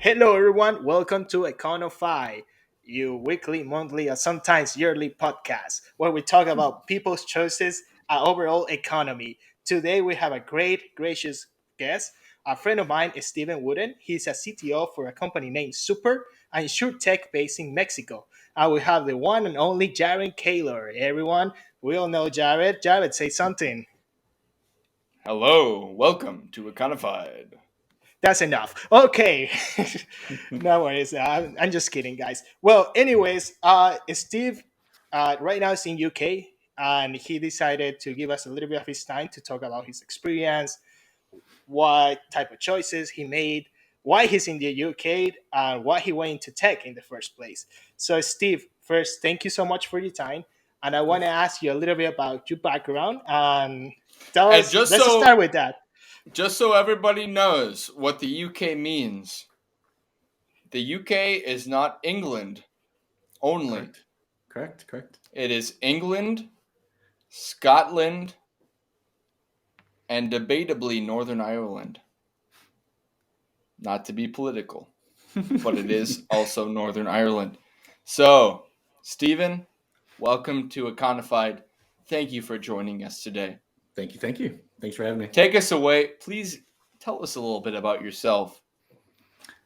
Hello, everyone. Welcome to Econify, your weekly, monthly, or sometimes yearly podcast where we talk about people's choices and overall economy. Today, we have a great, gracious guest. A friend of mine is Stephen Wooten. He's a CTO for a company named Super, an insurtech based in Mexico. And we have the one and only Jared Kaler. Everyone, we all know Jared. Jared, say something. Hello, welcome to Econified. That's enough. Okay. No worries. I'm just kidding, guys. Well, anyways, Steve right now is in UK and he decided to give us a little bit of his time to talk about his experience, what type of choices he made, why he's in the UK, and why he went into tech in the first place. So, Steve, first, thank you so much for your time. And I want to ask you a little bit about your background and tell And us, let's start with that. just so everybody knows what the UK means, the UK is not England only. Correct. Correct. Correct. It is England, Scotland, and debatably Northern Ireland. Not to be political, but it is also Northern Ireland. So, Stephen, welcome to Econified. Thank you for joining us today. Thank you. Thank you. Thanks for having me. Take us away. Please tell us a little bit about yourself.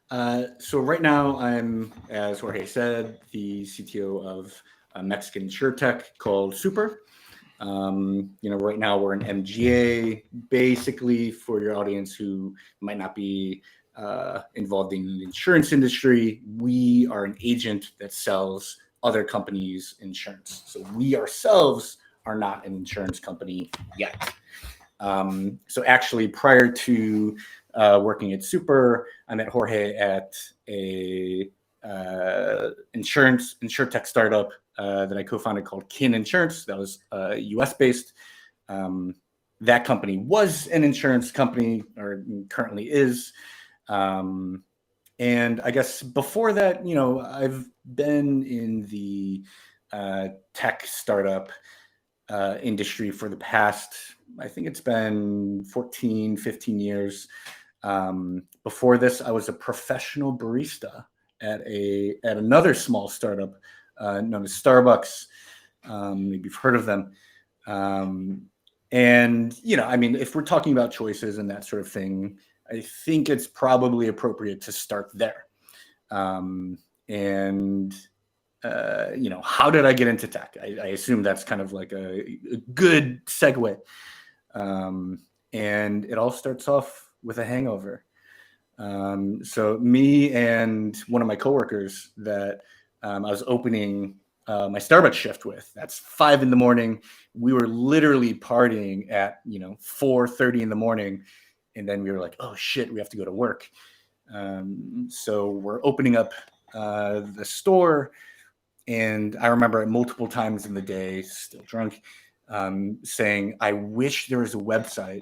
So right now I'm, as Jorge said, the CTO of a Mexican insurtech called Super. Right now we're an MGA. Basically, for your audience who might not be involved in the insurance industry, we are an agent that sells other companies insurance. So we ourselves are not an insurance company yet. So actually, prior to working at Super, I met Jorge at a insurtech startup that I co-founded called Kin Insurance. That was U.S. based. That company was an insurance company, or currently is. And I guess before that, I've been in the tech startup industry for the past, I think it's been 14, 15 years. Before this, I was a professional barista at another small startup known as Starbucks. Maybe you've heard of them. If we're talking about choices and that sort of thing, I think it's probably appropriate to start there. How did I get into tech? I assume that's kind of like a good segue. And it all starts off with a hangover. So me and one of my coworkers that I was opening my Starbucks shift with, that's 5 a.m. We were literally partying at 4:30 in the morning, and then we were like, oh shit, we have to go to work. So we're opening up the store, and I remember multiple times in the day, still drunk, saying, I wish there was a website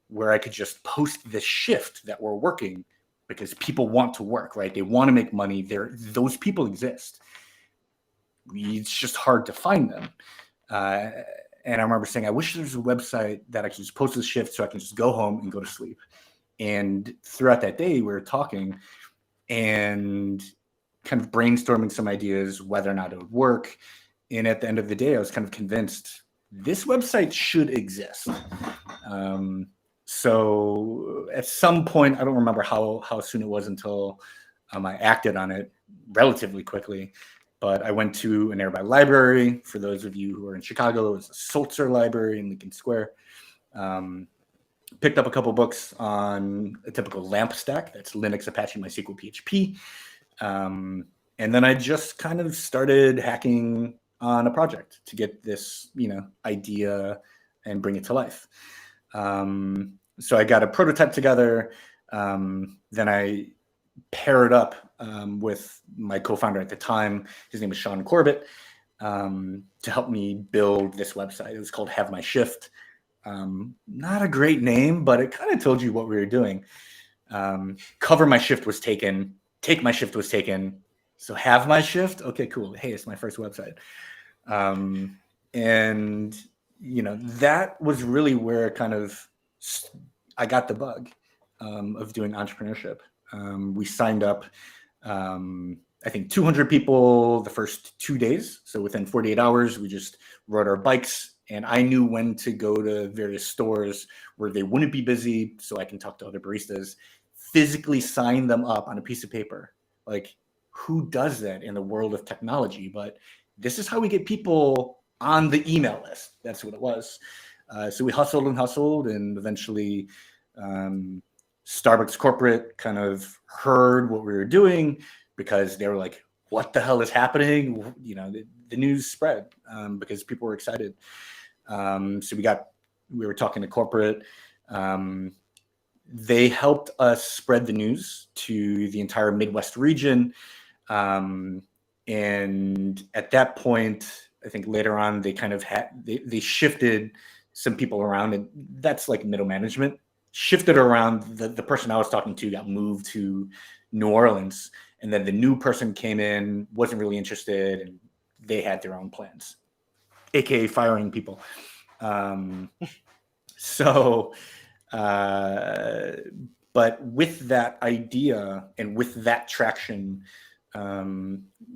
where I could just post the shift that we're working, because people want to work, right? They want to make money. Those people exist. It's just hard to find them. And I remember saying, I wish there was a website that I could just post the shift so I can just go home and go to sleep. And throughout that day, we were talking and kind of brainstorming some ideas, whether or not it would work. And at the end of the day, I was kind of convinced this website should exist. So at some point, I don't remember how soon it was until I acted on it relatively quickly. But I went to a nearby library. For those of you who are in Chicago, it was a Sulzer library in Lincoln Square. Picked up a couple books on a typical LAMP stack. That's Linux, Apache, MySQL, PHP. And then I just kind of started hacking on a project to get this, idea and bring it to life. So I got a prototype together. Then I paired up with my co-founder at the time. His name was Sean Corbett, to help me build this website. It was called Have My Shift. Not a great name, but it kind of told you what we were doing. Cover My Shift was taken. Take My Shift was taken. So Have My Shift. Okay, cool. Hey, it's my first website. That was really where kind of I got the bug of doing entrepreneurship. We signed up, I think 200 people the first 2 days. So within 48 hours, we just rode our bikes, and I knew when to go to various stores where they wouldn't be busy, so I can talk to other baristas, physically sign them up on a piece of paper. Like, who does that in the world of technology? But this is how we get people on the email list. That's what it was. So we hustled, and eventually Starbucks corporate kind of heard what we were doing, because they were like, what the hell is happening? You know, the news spread because people were excited. So we were talking to corporate. They helped us spread the news to the entire Midwest region. And at that point, I think later on, they kind of they shifted some people around, and that's like middle management, shifted around. The person I was talking to got moved to New Orleans, and then the new person came in, wasn't really interested, and they had their own plans, aka firing people. So but with that idea and with that traction,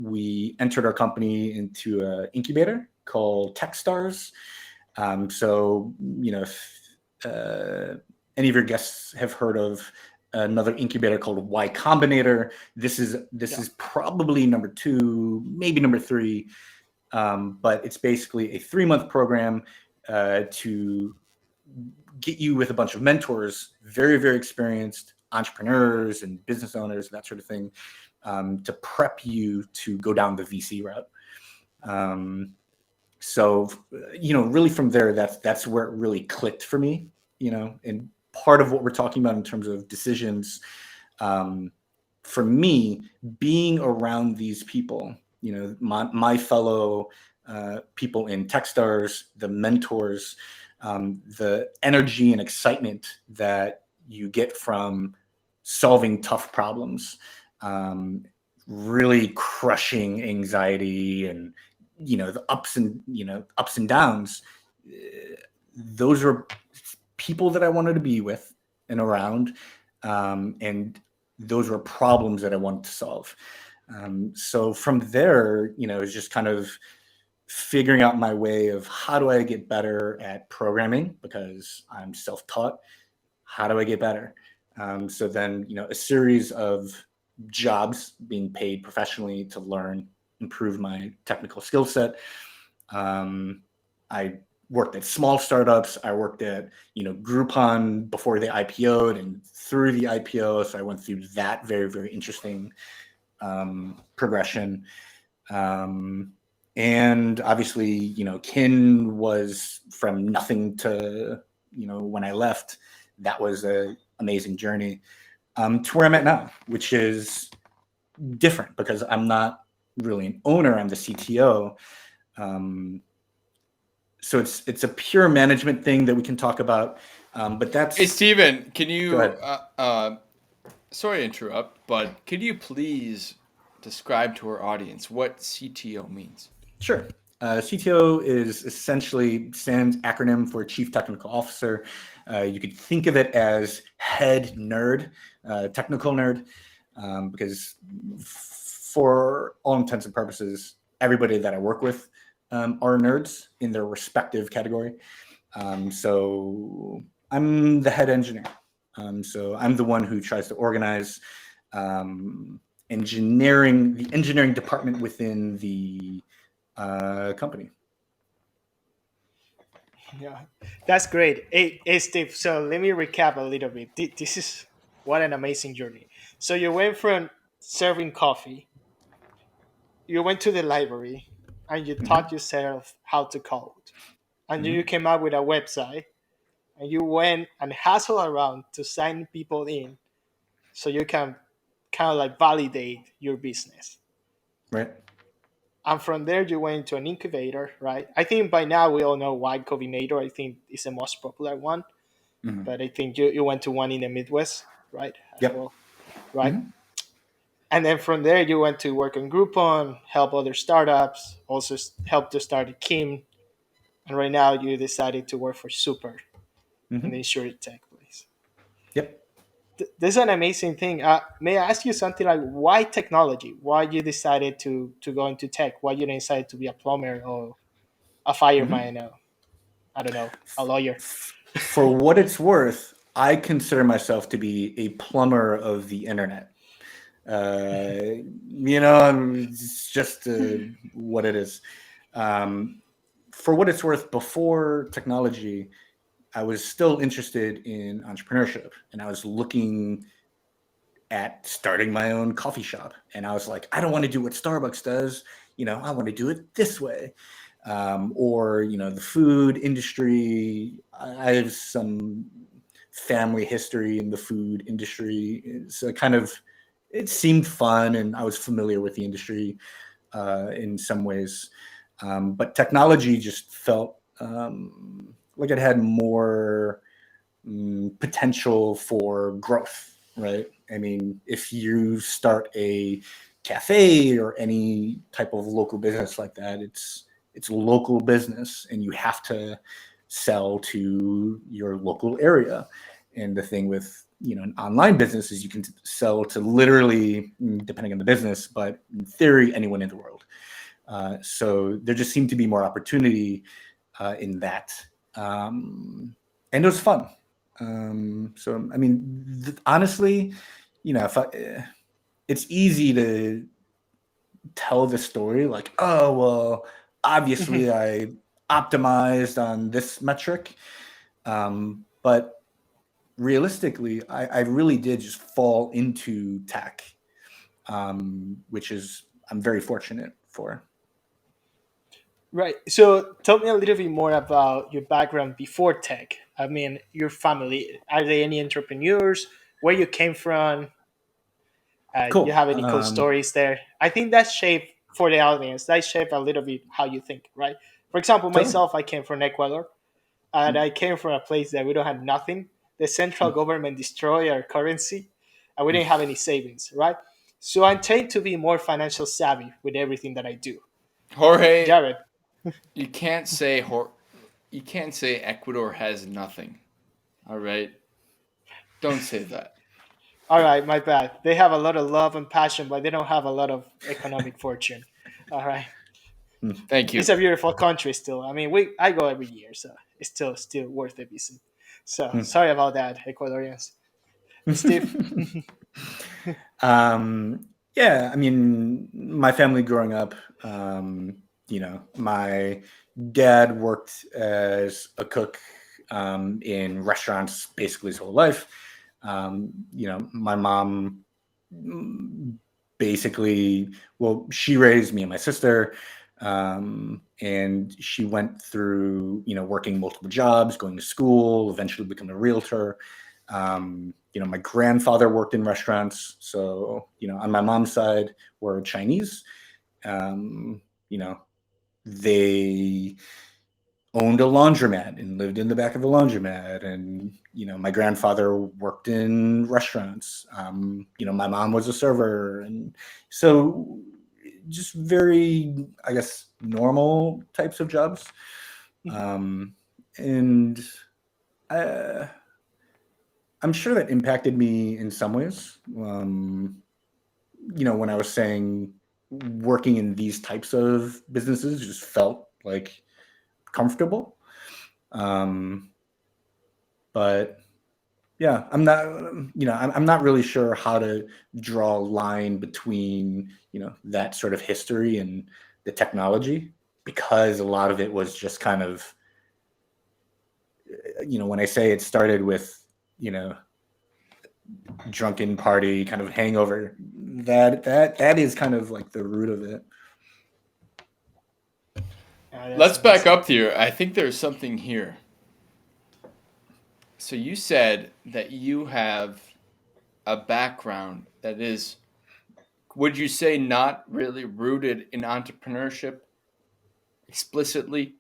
we entered our company into an incubator called Techstars. So, you know, if any of your guests have heard of another incubator called Y Combinator, this is probably number 2, maybe number 3, but it's basically a 3-month program to get you with a bunch of mentors, very, very experienced entrepreneurs and business owners, that sort of thing, to prep you to go down the VC route. So, you know, really from there, that's where it really clicked for me, you know, and part of what we're talking about in terms of decisions, for me, being around these people, you know, my fellow people in Techstars, the mentors, the energy and excitement that you get from solving tough problems, really crushing anxiety, and you know, the ups and downs. Those are people that I wanted to be with and around, and those were problems that I wanted to solve. So from there, you know, it's just kind of figuring out my way of how do I get better at programming, because I'm self-taught. How do I get better? So then, you know, a series of jobs being paid professionally to learn, improve my technical skill set. I worked at small startups. I worked at, you know, Groupon before they IPO'd and through the IPO. So I went through that very, very interesting progression. And obviously, you know, Kin was from nothing to, you know, when I left, that was an amazing journey to where I'm at now, which is different because I'm not really an owner. I'm the CTO. So it's a pure management thing that we can talk about. But that's... Hey, Stephen, can Go you, ahead. sorry to interrupt, but could you please describe to our audience what CTO means? Sure. CTO is essentially stands acronym for Chief Technical Officer. You could think of it as head nerd, technical nerd, because for all intents and purposes, everybody that I work with are nerds in their respective category. So I'm the head engineer. So I'm the one who tries to organize the engineering department within the company. Yeah, that's great. Hey, Steve. So let me recap a little bit. This is what an amazing journey. So you went from serving coffee, you went to the library, and you Mm-hmm. taught yourself how to code, and Mm-hmm. you came up with a website, and you went and hustled around to sign people in, so you can kind of like validate your business. Right. And from there, you went to an incubator, right? I think by now we all know why Combinator. I think is the most popular one, Mm-hmm. but I think you went to one in the Midwest, right? As Yep. well, right? Mm-hmm. And then from there, you went to work on Groupon, help other startups, also help to start Kim. And right now, you decided to work for Super in the Mm-hmm. insurance tech place. Yep. this is an amazing thing. May I ask you something like why technology? Why you decided to go into tech? Why you decided to be a plumber or a Mhm. fireman? Or, I don't know, a lawyer. For what it's worth, I consider myself to be a plumber of the internet. It's just what it is. Um, for what it's worth, before technology, I was still interested in entrepreneurship, and I was looking at starting my own coffee shop. And I was like, I don't want to do what Starbucks does. I want to do it this way. Or, the food industry. I have some family history in the food industry. So it seemed fun, and I was familiar with the industry in some ways. But technology just felt like it had more potential for growth, right? I mean, if you start a cafe or any type of local business like that, it's local business, and you have to sell to your local area. And the thing with an online business is you can sell to literally, depending on the business, but in theory, anyone in the world. So there just seemed to be more opportunity in that, and it was fun. So I mean, honestly, if it's easy to tell the story like, oh well, Mhm. obviously I optimized on this metric, but realistically, I really did just fall into tech, which is I'm very fortunate for. Right. So tell me a little bit more about your background before tech. I mean, your family. Are they any entrepreneurs? Where you came from? You Cool. have any cool stories there? I think that shape for the audience. That shape a little bit how you think, right? For example, Totally. myself, I came from Ecuador, and I came from a place that we don't have nothing. The central government destroyed our currency, and we didn't have any savings, right? So I tend to be more financial savvy with everything that I do. Jorge, Jared, you can't say you can't say Ecuador has nothing. All right, don't say that. all right, my bad. They have a lot of love and passion, but they don't have a lot of economic fortune. All right, Thank it's you. a beautiful country still. I mean, I go every year, so it's still worth a visit. So sorry about that, Ecuadorians. Steve. Um, yeah, I mean, my family growing up, my dad worked as a cook in restaurants basically his whole life. My mom basically, well, she raised me and my sister, and she went through, working multiple jobs, going to school, eventually becoming a realtor. My grandfather worked in restaurants. So, on my mom's side, we're Chinese. Um, you know, they owned a laundromat and lived in the back of a laundromat. And, my grandfather worked in restaurants. My mom was a server. And so just very, I guess, normal types of jobs. Um, and, uh, I'm sure that impacted me in some ways. When I was saying working in these types of businesses just felt like comfortable. Um, but yeah, I'm not really sure how to draw a line between, that sort of history and the technology, because a lot of it was just kind of, when I say it started with, you know, drunken party kind of hangover, that is kind of like the root of it. That's Let's back amazing. up here. I think there's something here. So you said that you have a background that is, would you say, not really rooted in entrepreneurship explicitly,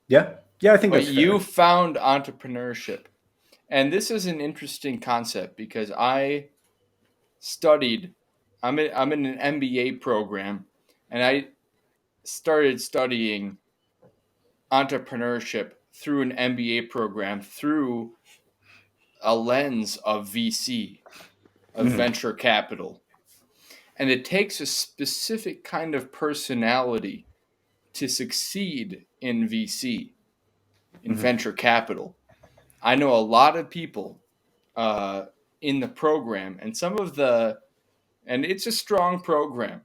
Yeah, I think but that's you fair. found entrepreneurship. And this is an interesting concept because studied, I'm in an MBA program, and I started studying entrepreneurship through an MBA program through a lens of VC, of Mhm. venture capital. And it takes a specific kind of personality to succeed in VC, in Mhm. venture capital. I know a lot of people uh, in the program, and and it's a strong program.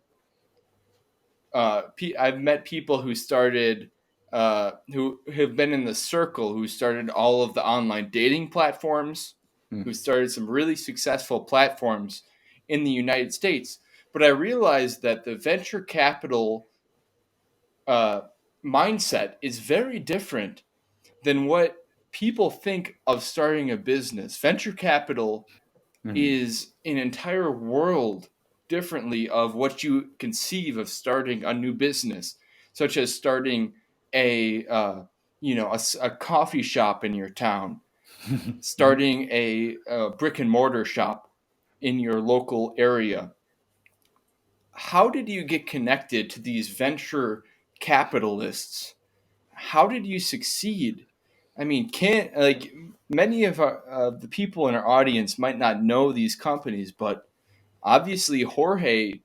I've met people who started, who have been in the circle, who started all of the online dating platforms, Mhm. who started some really successful platforms in the United States. But I realized that the venture capital uh, mindset is very different than what people think of starting a business. Venture capital Mhm. is an entire world differently of what you conceive of starting a new business, such as starting a a coffee shop in your town, starting a brick and mortar shop in your local area. How did you get connected to these venture capitalists? How did you succeed? I mean, can't like many of the people in our audience might not know these companies, but obviously Jorge,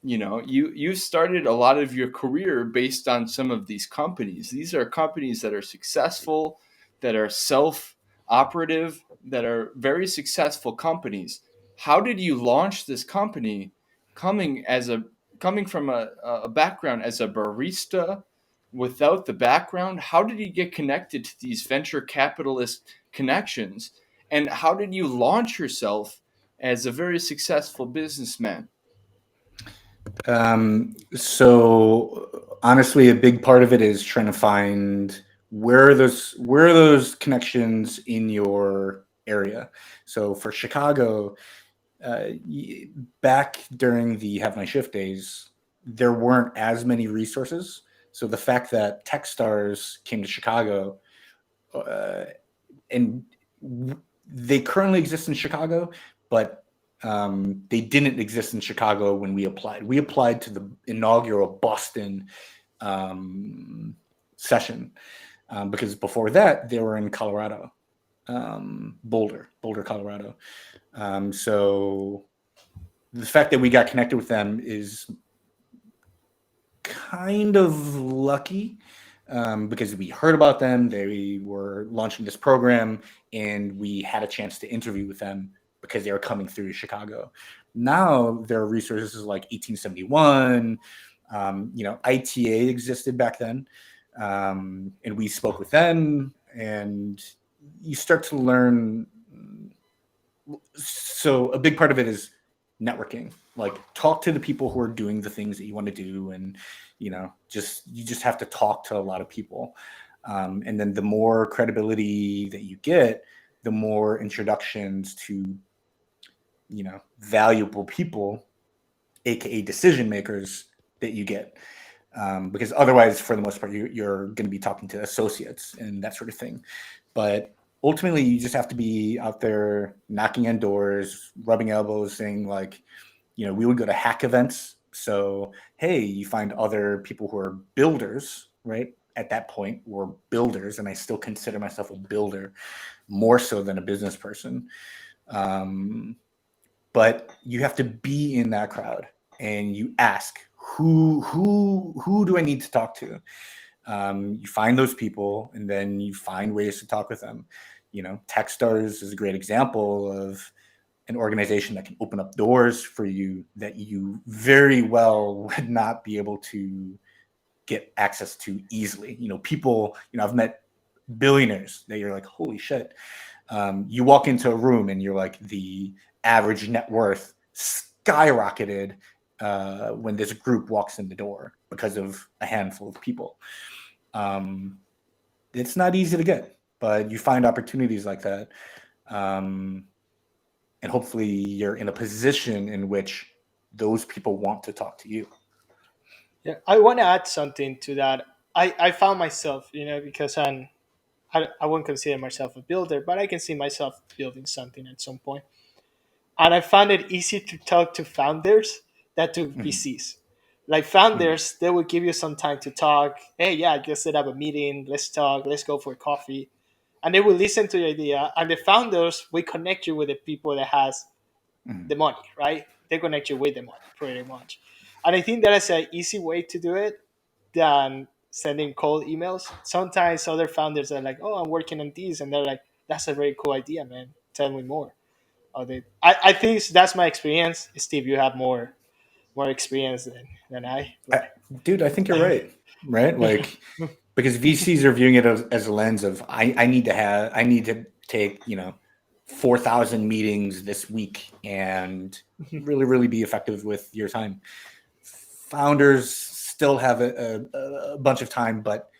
you started a lot of your career based on some of these companies. These are companies that are successful, that are self operative, that are very successful companies. How did you launch this company, coming as a coming from a background as a barista without the background? How did you get connected to these venture capitalist connections, and how did you launch yourself as a very successful businessman? So honestly, a big part of it is trying to find where are those connections in your area. So for Chicago, back during the Have My Shift days, there weren't as many resources. So the fact that Techstars came to Chicago, uh, and they currently exist in Chicago, but they didn't exist in Chicago when we applied. We applied to the inaugural Boston um, session because before that they were in Colorado, Boulder, Colorado. So the fact that we got connected with them is kind of lucky because we heard about them. They were launching this program, and we had a chance to interview with them because they were coming through Chicago. Now there are resources like 1871. ITA existed back then, and we spoke with them, and you start to learn. So a big part of it is networking. Like talk to the people who are doing the things that you want to do, and you just have to talk to a lot of people. And then the more credibility that you get, the more introductions to valuable people, aka decision makers, that you get. Because otherwise, for the most part, you're going to be talking to associates and that sort of thing. But ultimately, you just have to be out there knocking on doors, rubbing elbows, saying like, we would go to hack events. So, hey, you find other people who are builders, right? At that point, we're builders, and I still consider myself a builder more so than a business person. Um, but you have to be in that crowd, and you ask who do I need to talk to. You find those people, and then you find ways to talk with them. Techstars is a great example of an organization that can open up doors for you that you very well would not be able to get access to easily. People, I've met billionaires that you're like, holy shit. You walk into a room and you're like, the average net worth skyrocketed when this group walks in the door because of a handful of people. Um, it's not easy to get, but you find opportunities like that. Um, and hopefully you're in a position in which those people want to talk to you. Yeah, I want to add something to that. I found myself, because I won't consider myself a builder, but I can see myself building something at some point. And I found it easy to talk to founders than to Mhm. VCs. Like Mhm. founders, they will give you some time to talk. Hey, yeah, just set up a meeting. Let's talk. Let's go for coffee. and they will listen to your idea. And the founders will connect you with the people that has Mhm. the money, right? They connect you with the money pretty much. And I think that is an easy way to do it than sending cold emails. Sometimes other founders are like, "Oh, I'm working on these," and they're like, "That's a very cool idea, man. Tell me more." I think that's my experience. Steve, you have more experience than I. I, But dude, I think you're right. Right, like because VCs are viewing it as a lens of I need to take 4,000 meetings this week and really be effective with your time. Founders still have a bunch of time, but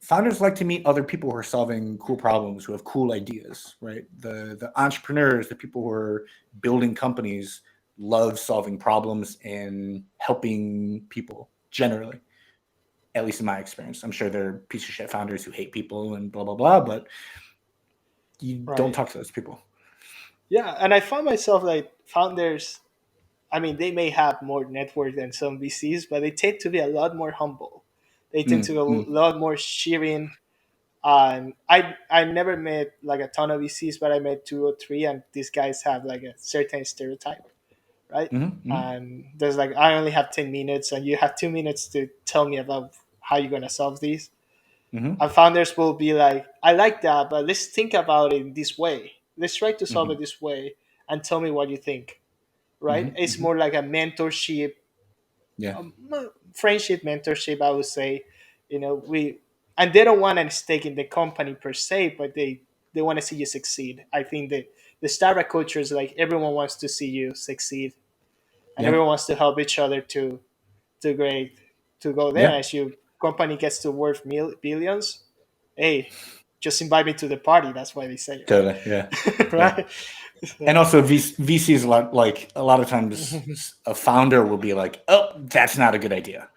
founders like to meet other people who are solving cool problems, who have cool ideas, right? The entrepreneurs, the people who are building companies, love solving problems and helping people generally. At least in my experience, I'm sure there are piece of shit founders who hate people and blah blah blah, but you don't right, talk to those people. yeah, and I found myself like founders. I mean, they may have more network than some VCs, but they tend to be a lot more humble. They tend to be a Mm. lot more sharing. I never met like a ton of VCs, but I met two or three, and these guys have like a certain stereotype, right? Mm-hmm. And there's like I only have 10 minutes, and you have 2 minutes to tell me about how you're gonna solve these. Mm-hmm. And founders will be like, I like that, but let's think about it this way. Let's try to solve Mm-hmm. it this way, and tell me what you think. Mm-hmm. Right? It's Mm-hmm. more like a mentorship, Yeah. um, friendship mentorship. I would say, we and they don't want a stake in the company per se, but they want to see you succeed. I think that the startup culture is like everyone wants to see you succeed, and Yeah. everyone wants to help each other to great to go there. Yeah. As your company gets to worth billions, hey, just invite me to the party. That's why they say, Totally. Yeah. right? Yeah. Right. And So, also VCs a lot of times a founder will be like, "Oh, that's not a good idea."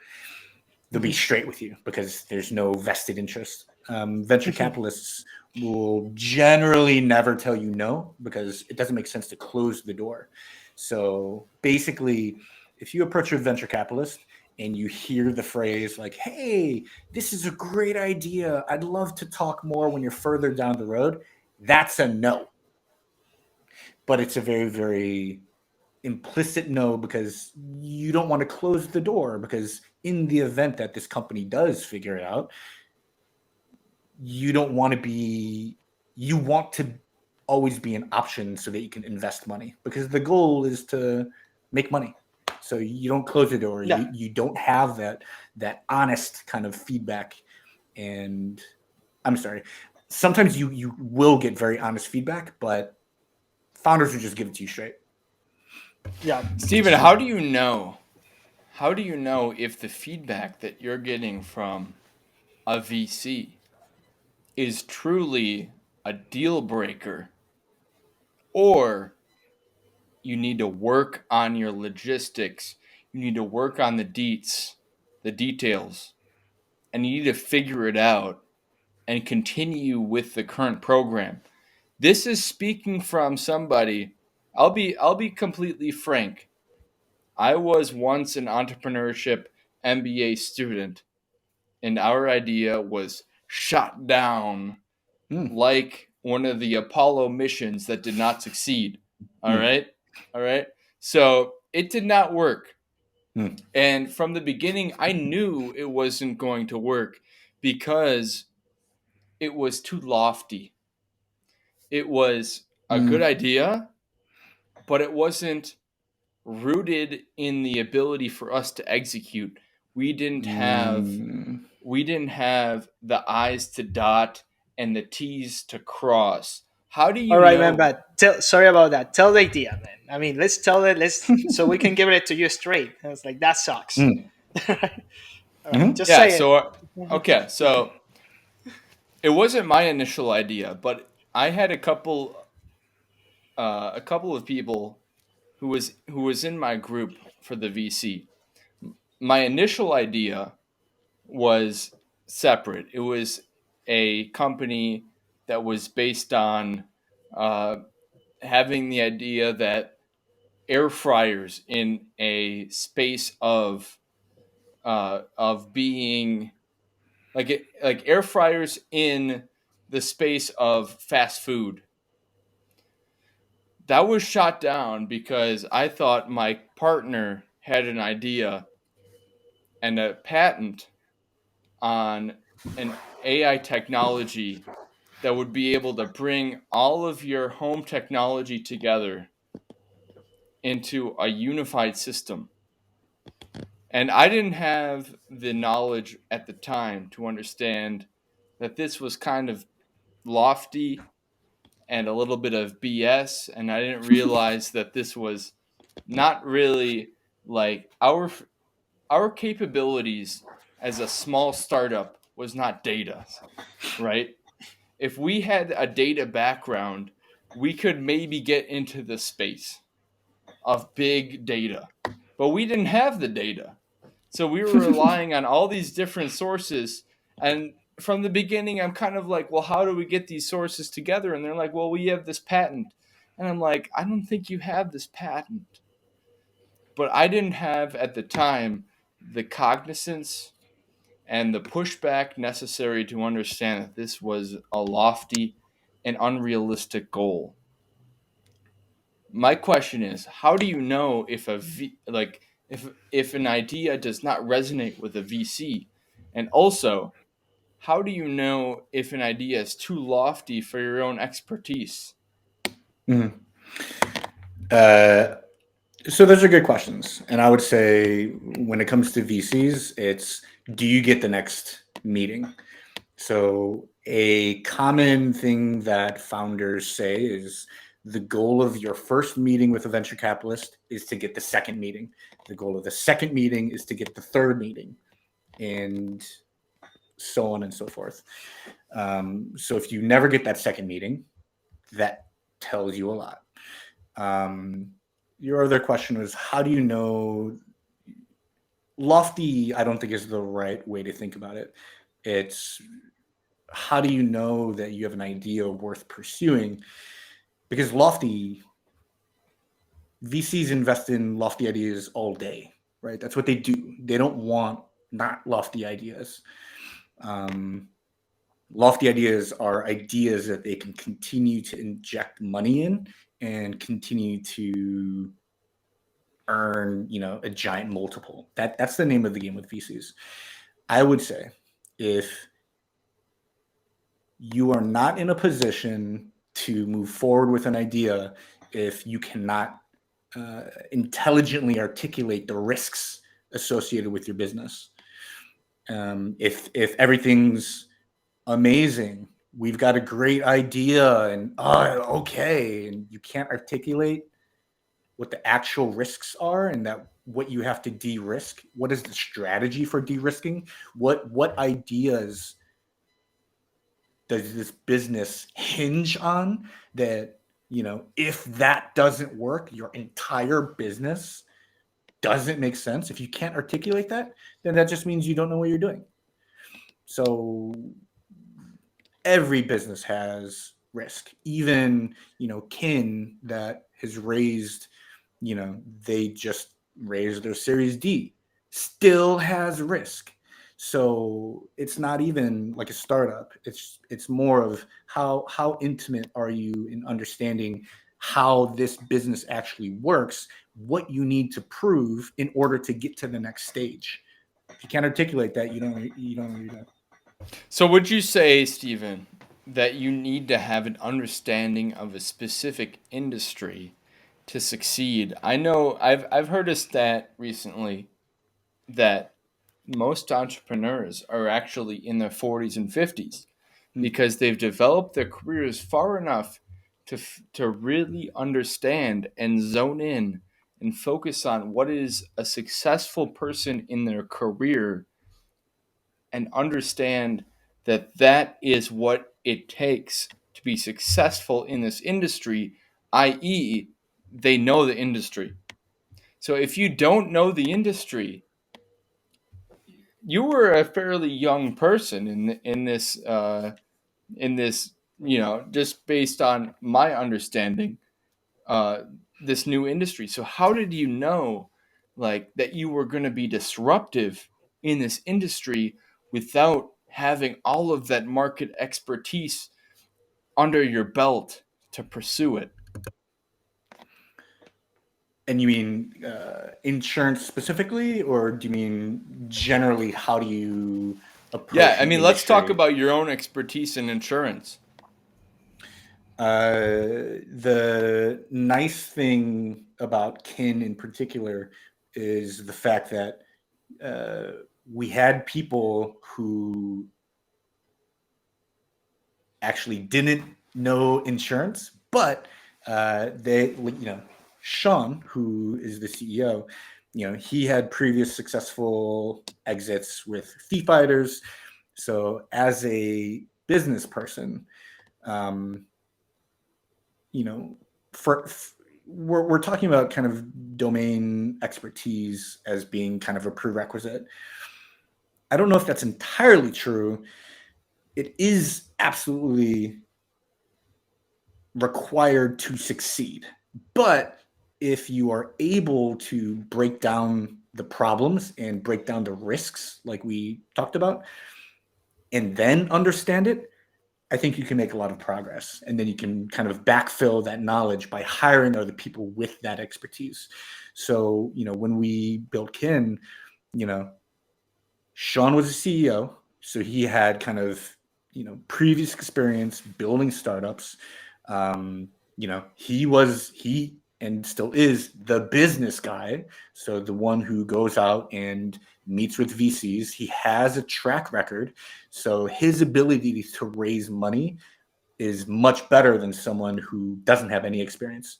They'll be straight with you because there's no vested interest. Venture capitalists will generally never tell you no because it doesn't make sense to close the door. So basically, if you approach a venture capitalist and you hear the phrase like, "Hey, this is a great idea. I'd love to talk more when you're further down the road," that's a no. But it's a very implicit no because you don't want to close the door because in the event that this company does figure it out, you don't want to be you want to always be an option so that you can invest money because the goal is to make money. So you don't close the door. yeah. You don't have that honest kind of feedback. And I'm sorry, sometimes you will get very honest feedback, but founders will just give it to you straight. Yeah. Stephen, how do you know? How do you know if the feedback that you're getting from a VC is truly a deal breaker, or you need to work on your logistics, you need to work on the details, and you need to figure it out and continue with the current program? This is speaking from somebody. I'll be completely frank. I was once an entrepreneurship MBA student, and our idea was shot down Mm, like one of the Apollo missions that did not succeed. All mm, right. All right. So it did not work. mm, And from the beginning, I knew it wasn't going to work because it was too lofty. It was a good mm, idea, but it wasn't rooted in the ability for us to execute. We didn't have mm. we didn't have the I's to dot and the T's to cross. How do All you right, man. know? But sorry about that. Tell the idea, man. I mean, let's tell it. Let's so we can give it to you straight. And it's like that sucks. Mm. All right, Mhm. just Yeah, say it. so okay, so it wasn't my initial idea, but I had a couple of people who was in my group for the VC. My initial idea was separate. It was a company that was based on uh, having the idea that air fryers in a space of being like air fryers in the space of fast food. That was shot down because I thought my partner had an idea and a patent on an AI technology that would be able to bring all of your home technology together into a unified system. And I didn't have the knowledge at the time to understand that this was kind of lofty and a little bit of BS. And I didn't realize that this was not really like our capabilities as a small startup was not data, right? If we had a data background, we could maybe get into the space of big data, but we didn't have the data. So we were relying on all these different sources. And from the beginning, I'm kind of like, well, how do we get these sources together? And they're like, well, we have this patent. And I'm like, I don't think you have this patent. But I didn't have at the time the cognizance and the pushback necessary to understand that this was a lofty and unrealistic goal. My question is, how do you know if if an idea does not resonate with a VC? And also, how do you know if an idea is too lofty for your own expertise? Mhm. Uh, so those are good questions. And I would say when it comes to VCs, it's do you get the next meeting? So a common thing that founders say is the goal of your first meeting with a venture capitalist is to get the second meeting. The goal of the second meeting is to get the third meeting, and so on and so forth. So if you never get that second meeting, that tells you a lot. Your other question was, how do you know? Lofty, I don't think is the right way to think about it. It's how do you know that you have an idea worth pursuing? Because lofty, VCs invest in lofty ideas all day, right? That's what they do. They don't want not lofty ideas. Um, Lofty ideas are ideas that they can continue to inject money in and continue to earn, a giant multiple. That's the name of the game with VCs. I would say if you are not in a position to move forward with an idea, if you cannot intelligently articulate the risks associated with your business, if everything's amazing, we've got a great idea, and okay, and you can't articulate what the actual risks are and that what you have to de-risk, what is the strategy for de-risking, what ideas does this business hinge on, that if that doesn't work, your entire business doesn't make sense. If you can't articulate that, then that just means you don't know what you're doing. So every business has risk. Even kin that has raised, they just raised their Series D, still has risk. So it's not even like a startup. It's more of how intimate are you in understanding how this business actually works, what you need to prove in order to get to the next stage. If you can't articulate that, you don't know what you're doing. So would you say, Stephen, that you need to have an understanding of a specific industry to succeed? I know I've heard a stat recently that most entrepreneurs are actually in their 40s and 50s because they've developed their careers far enough to really understand and zone in and focus on what is a successful person in their career, and understand that that is what it takes to be successful in this industry, i.e., they know the industry. So if you don't know the industry, you were a fairly young person in this, just based on my understanding, uh, this new industry. So how did you know, like, that you were going to be disruptive in this industry without having all of that market expertise under your belt to pursue it? And you mean insurance specifically, or do you mean generally how do you approach Yeah, I the mean, let's talk industry? about your own expertise in insurance. The nice thing about Kin in particular is the fact that we had people who actually didn't know insurance, but Sean, who is the CEO, he had previous successful exits with fee fighters. So as a business person, um, for we're talking about kind of domain expertise as being kind of a prerequisite. I don't know if that's entirely true. It is absolutely required to succeed. But if you are able to break down the problems and break down the risks, like we talked about, and then understand it, I think you can make a lot of progress. And then you can kind of backfill that knowledge by hiring other people with that expertise. So, when we built Kin, Sean was a CEO. So he had kind of, previous experience building startups. He and still is the business guy. So the one who goes out and meets with VCs. He has a track record. So his ability to raise money is much better than someone who doesn't have any experience.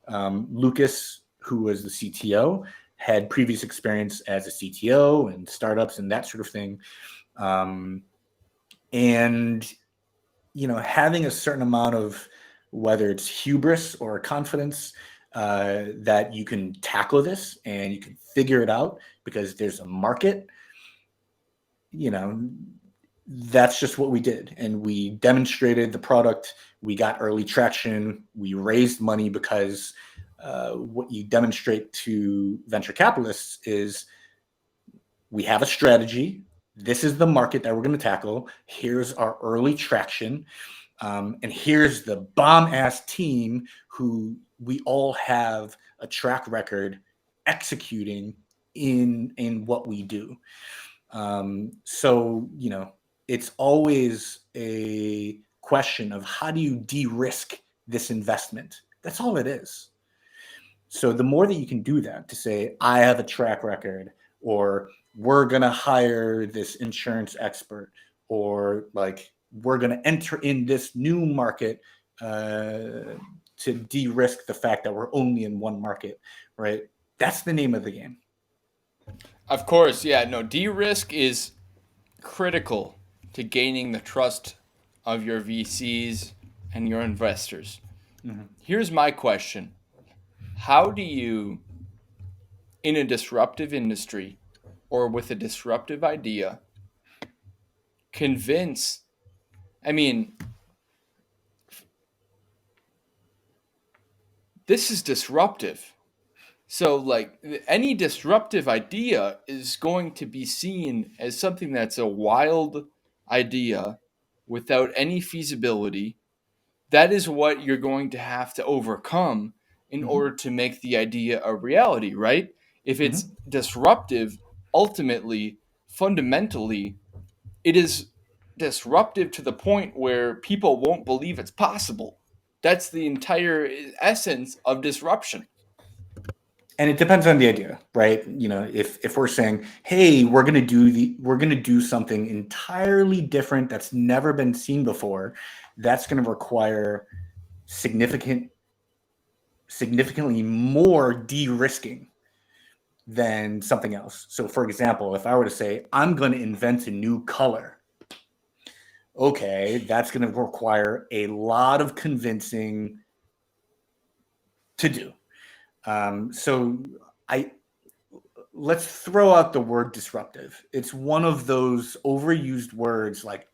Lucas, who was the CTO, had previous experience as a CTO and startups and that sort of thing. And having a certain amount of, whether it's hubris or confidence, that you can tackle this and you can figure it out because there's a market, that's just what we did. And we demonstrated the product. We got early traction. We raised money because what you demonstrate to venture capitalists is we have a strategy. This is the market that we're going to tackle. Here's our early traction. And here's the bomb-ass team who we all have a track record executing in what we do. So, it's always a question of how do you de-risk this investment? That's all it is. So the more that you can do that, to say, I have a track record, or we're going to hire this insurance expert, or like we're going to enter in this new market to de-risk the fact that we're only in one market, right? That's the name of the game. Of course, yeah. No, de-risk is critical to gaining the trust of your VCs and your investors. Mm-hmm. Here's my question. How do you, in a disruptive industry or with a disruptive idea, convince, this is disruptive. So, like, any disruptive idea is going to be seen as something that's a wild idea without any feasibility. That is what you're going to have to overcome in Mm-hmm. order to make the idea a reality, right? If it's Mm-hmm. disruptive, ultimately, fundamentally, it is disruptive to the point where people won't believe it's possible. That's the entire essence of disruption. And it depends on the idea, right? If we're saying, hey, we're gonna do something entirely different that's never been seen before, that's gonna require significantly more de-risking than something else. So for example, if I were to say, I'm gonna invent a new color, okay, that's gonna require a lot of convincing to do. So let's throw out the word disruptive. It's one of those overused words like,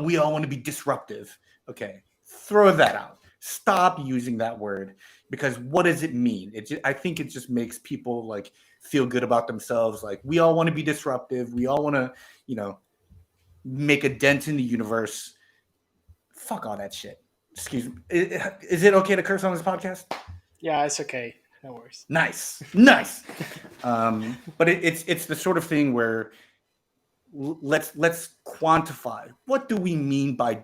we all want to be disruptive. Okay, throw that out. Stop using that word, because what does it mean? I think it just makes people like feel good about themselves. Like, we all want to be disruptive. We all want to, make a dent in the universe. Fuck all that shit. excuse me. Is it okay to curse on this podcast? Yeah, it's okay. No worries. Nice. But it's the sort of thing where let's quantify what do we mean by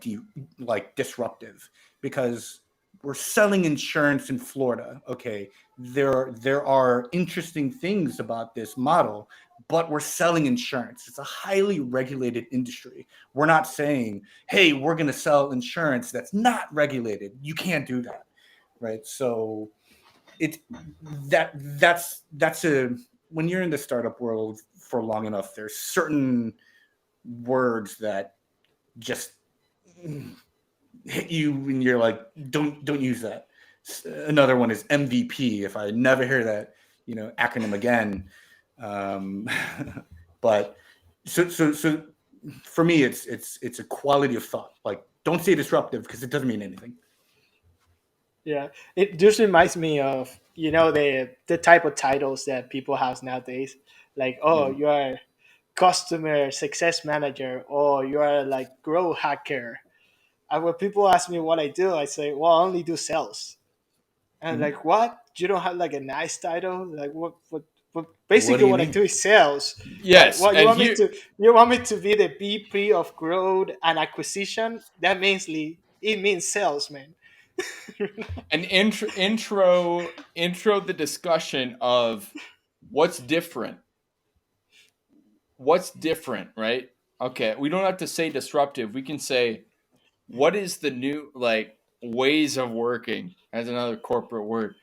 disruptive, because we're selling insurance in Florida. Okay, there are interesting things about this model, but we're selling insurance. It's a highly regulated industry. We're not saying, hey, we're going to sell insurance that's not regulated. You can't do that, right? So it that's a when you're in the startup world for long enough, there's certain words that just hit you and you're like, don't use that. Another one is MVP. If I never hear that acronym again. um, but so for me, it's a quality of thought. Like, don't say disruptive because it doesn't mean anything. Yeah, it just reminds me of the type of titles that people have nowadays, like, oh, Mm. you are customer success manager, or you are like growth hacker. And when people ask me what I do, I say, well, I only do sales. And Mhm. like, what? You don't have like a nice title? Like, what What do basically you what I mean? do is sales. Like, Yes, what and here you want me to be the VP of growth and acquisition? That it means sales, man. an intro the discussion of what's different. What's different, right? Okay, we don't have to say disruptive. We can say what is the new ways of working as another corporate word.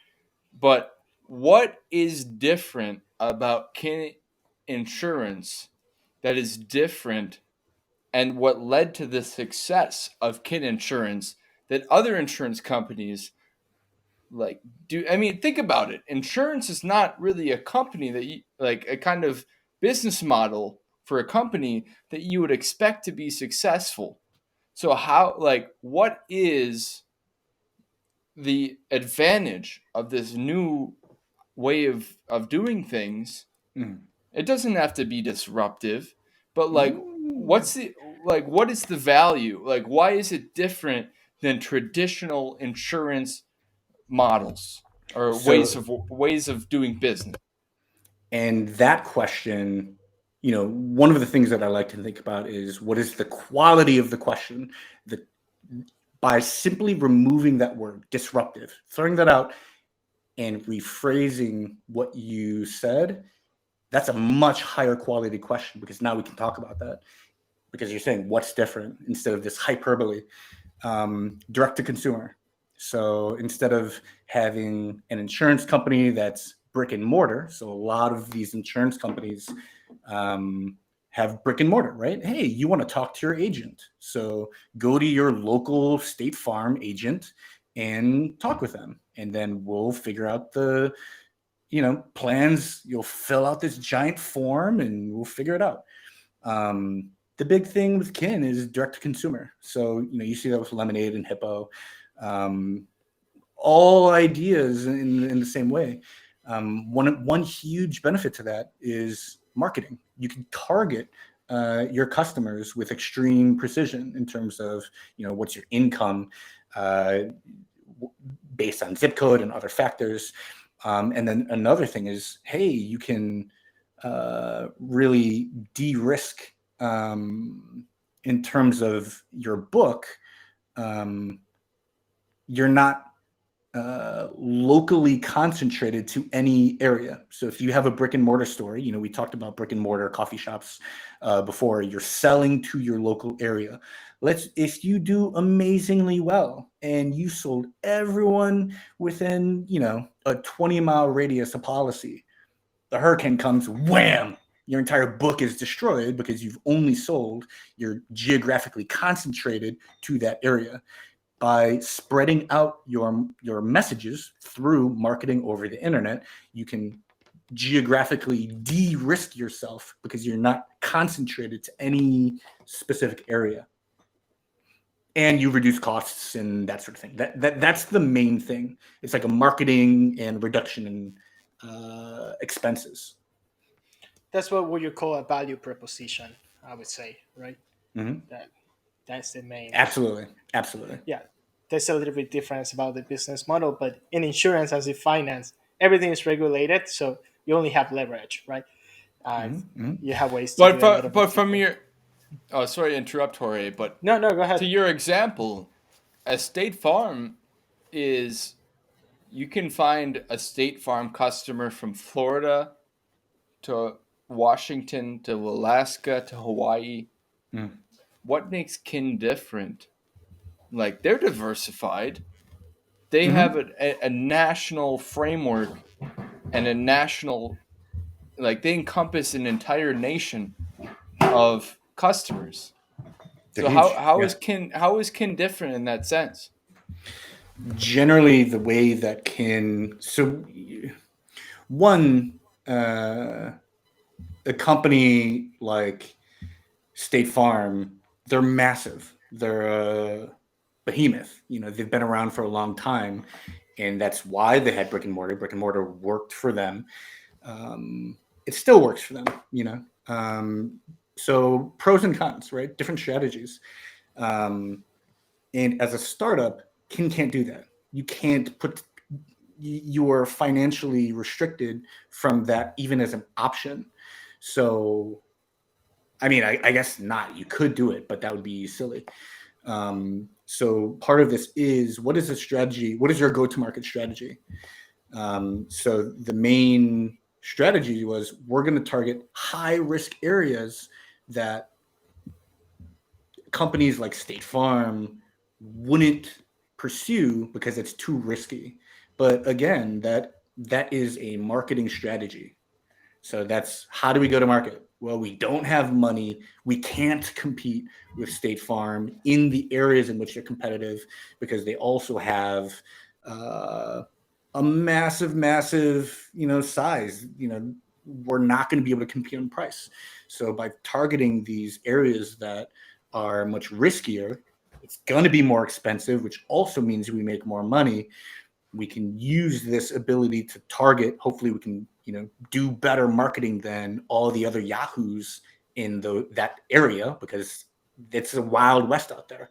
But what is different about Kin Insurance that is different, and what led to the success of Kin Insurance that other insurance companies like do? I mean, think about it. Insurance is not really a company that you like, a kind of business model for a company that you would expect to be successful. So how, what is the advantage of this new way of doing things? Mm. It doesn't have to be disruptive, but Mm. what is the value? Like, why is it different than traditional insurance models or So, ways of doing business? and that question, one of the things that I like to think about is what is the quality of the question? The By simply removing that word disruptive, throwing that out and rephrasing what you said, that's a much higher quality question, because now we can talk about that, because you're saying what's different instead of this hyperbole. Direct to consumer. So instead of having an insurance company that's brick and mortar, so a lot of these insurance companies have brick and mortar, right? Hey, you want to talk to your agent. So go to your local State Farm agent and talk with them. And then we'll figure out the plans. You'll fill out this giant form and we'll figure it out. The big thing with Kin is direct to consumer. So you see that with Lemonade and Hippo, all ideas in the same way. One huge benefit to that is marketing. You can target your customers with extreme precision in terms of what's your income, uh, based on zip code and other factors. And then another thing is, hey, you can really de-risk, in terms of your book. You're not locally concentrated to any area. So if you have a brick and mortar store, we talked about brick and mortar coffee shops before, you're selling to your local area. If you do amazingly well and you sold everyone within, a 20-mile radius of policy, the hurricane comes, wham, your entire book is destroyed because you've only sold, you're geographically concentrated to that area. By spreading out your messages through marketing over the internet, you can geographically de-risk yourself because you're not concentrated to any specific area, and you reduce costs and that sort of thing. That's the main thing. It's like a marketing and reduction in expenses. That's what you call a value proposition, I would say, right? Mm-hmm. That that's the main. Absolutely, absolutely. Yeah, there's a little bit difference about the business model. But in insurance, as in finance, everything is regulated, so you only have leverage, right? Uh, Mm-hmm. you have ways to But do a little bit from different. your sorry to interrupt, Jorge, but No, no, go to ahead. your example, a State Farm is you can find a State Farm customer from Florida to Washington to Alaska to Hawaii. Mm. What makes Kin different? Like they're diversified. They have Mm-hmm. a national framework and a national like they encompass an entire nation of customers. They're So huge. Yeah. How is Kin different in that sense? Generally, the way that one a company like State Farm, they're massive. They're a behemoth. They've been around for a long time, and that's why they had brick and mortar. Brick and mortar worked for them. It still works for them. So pros and cons, right? Different strategies. Um, and as a startup, can't do that. You can't put. You are financially restricted from that, even as an option. So I mean, I guess not. You could do it, but that would be silly. So part of this is, what is the strategy? What is your go-to-market strategy? So the main strategy was, we're going to target high-risk areas that companies like State Farm wouldn't pursue because it's too risky. But again, that is a marketing strategy. So that's, how do we go to market? Well, we don't have money. We can't compete with State Farm in the areas in which they're competitive, because they also have a massive, size. We're not going to be able to compete on price. So by targeting these areas that are much riskier, it's going to be more expensive, which also means we make more money. We can use this ability to target. Hopefully we can, do better marketing than all the other yahoos in that area, because it's a wild west out there.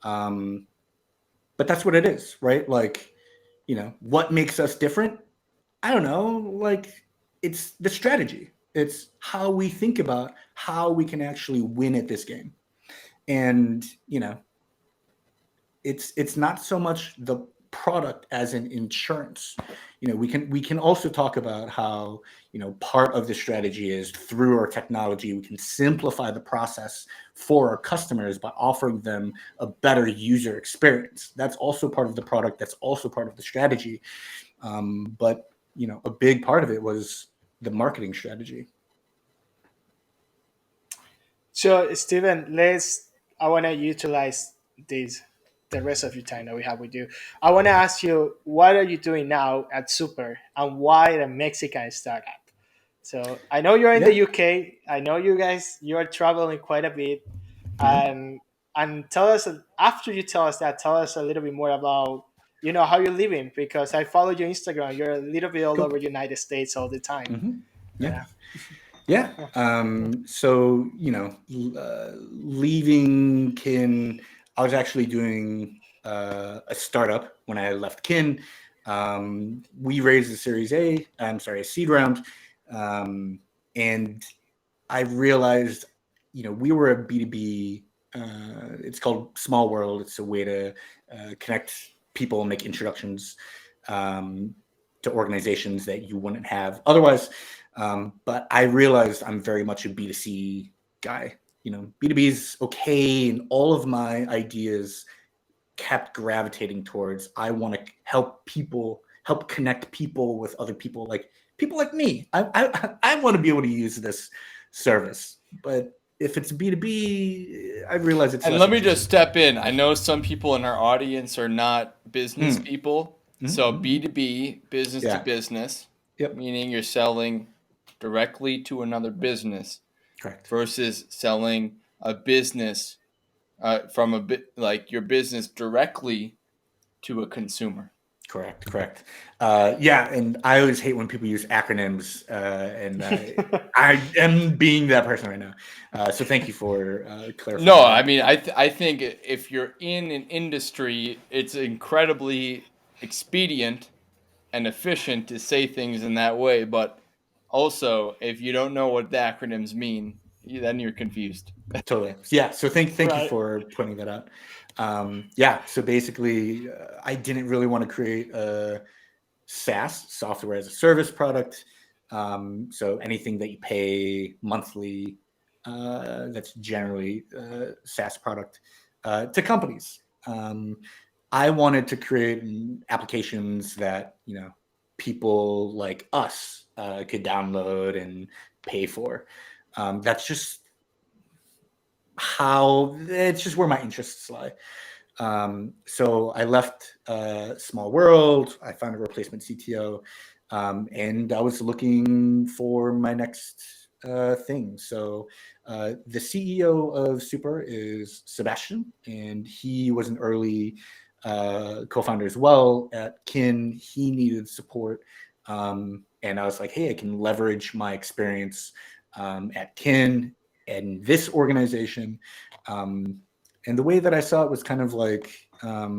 But that's what it is, right? Like, what makes us different? I don't know. Like, it's the strategy. It's how we think about how we can actually win at this game. And, it's not so much the product as an insurance. We can also talk about how, part of the strategy is, through our technology, we can simplify the process for our customers by offering them a better user experience. That's also part of the product. That's also part of the strategy. But a big part of it was the marketing strategy. So, Steven, I want to utilize this, the rest of your time that we have with you. I want to ask you, what are you doing now at Super, and why the Mexican startup? So, I know you're in the Yeah. UK. I know you are traveling quite a bit. And tell us, after you tell us that, tell us a little bit more about, how you're living, because I follow your Instagram. You're a little bit all Cool. over United States all the time. Mm-hmm. Yeah. Yeah. Yeah. So, leaving Kin, I was actually doing a startup when I left Kin. We raised a seed round. And I realized, we were a B2B, it's called Small World. It's a way to connect people and make introductions to organizations that you wouldn't have otherwise. But I realized I'm very much a B2C guy. B2B is okay, and all of my ideas kept gravitating towards, I want to help connect people with other people, like people like me. I want to be able to use this service. But if it's B2B, I realize it's And less let me just interesting. step in. I know some people in our audience are not business Mm. people. So Mm-hmm. B2B, business to Yeah. business, Yep. meaning you're selling directly to another business Correct. versus selling a business from a bit like your business directly to a consumer. Correct. Yeah, and I always hate when people use acronyms, and I am being that person right now. So thank you for clarifying. No, that. I mean, I think if you're in an industry, it's incredibly expedient and efficient to say things in that way. But also, if you don't know what the acronyms mean, then you're confused. Totally. Yeah. So thank you Right. for pointing that out. Yeah. So basically, I didn't really want to create a SaaS, software as a service product. So anything that you pay monthly, that's generally a SaaS product to companies. I wanted to create applications that people like us could download and pay for. That's just it's just where my interests lie. So I left Small World. I found a replacement CTO, and I was looking for my next thing. So the CEO of Super is Sebastian, and he was an early co-founder as well at Kin. He needed support, and I was like, hey, I can leverage my experience at Kin and this organization. And the way that I saw it was kind of like, I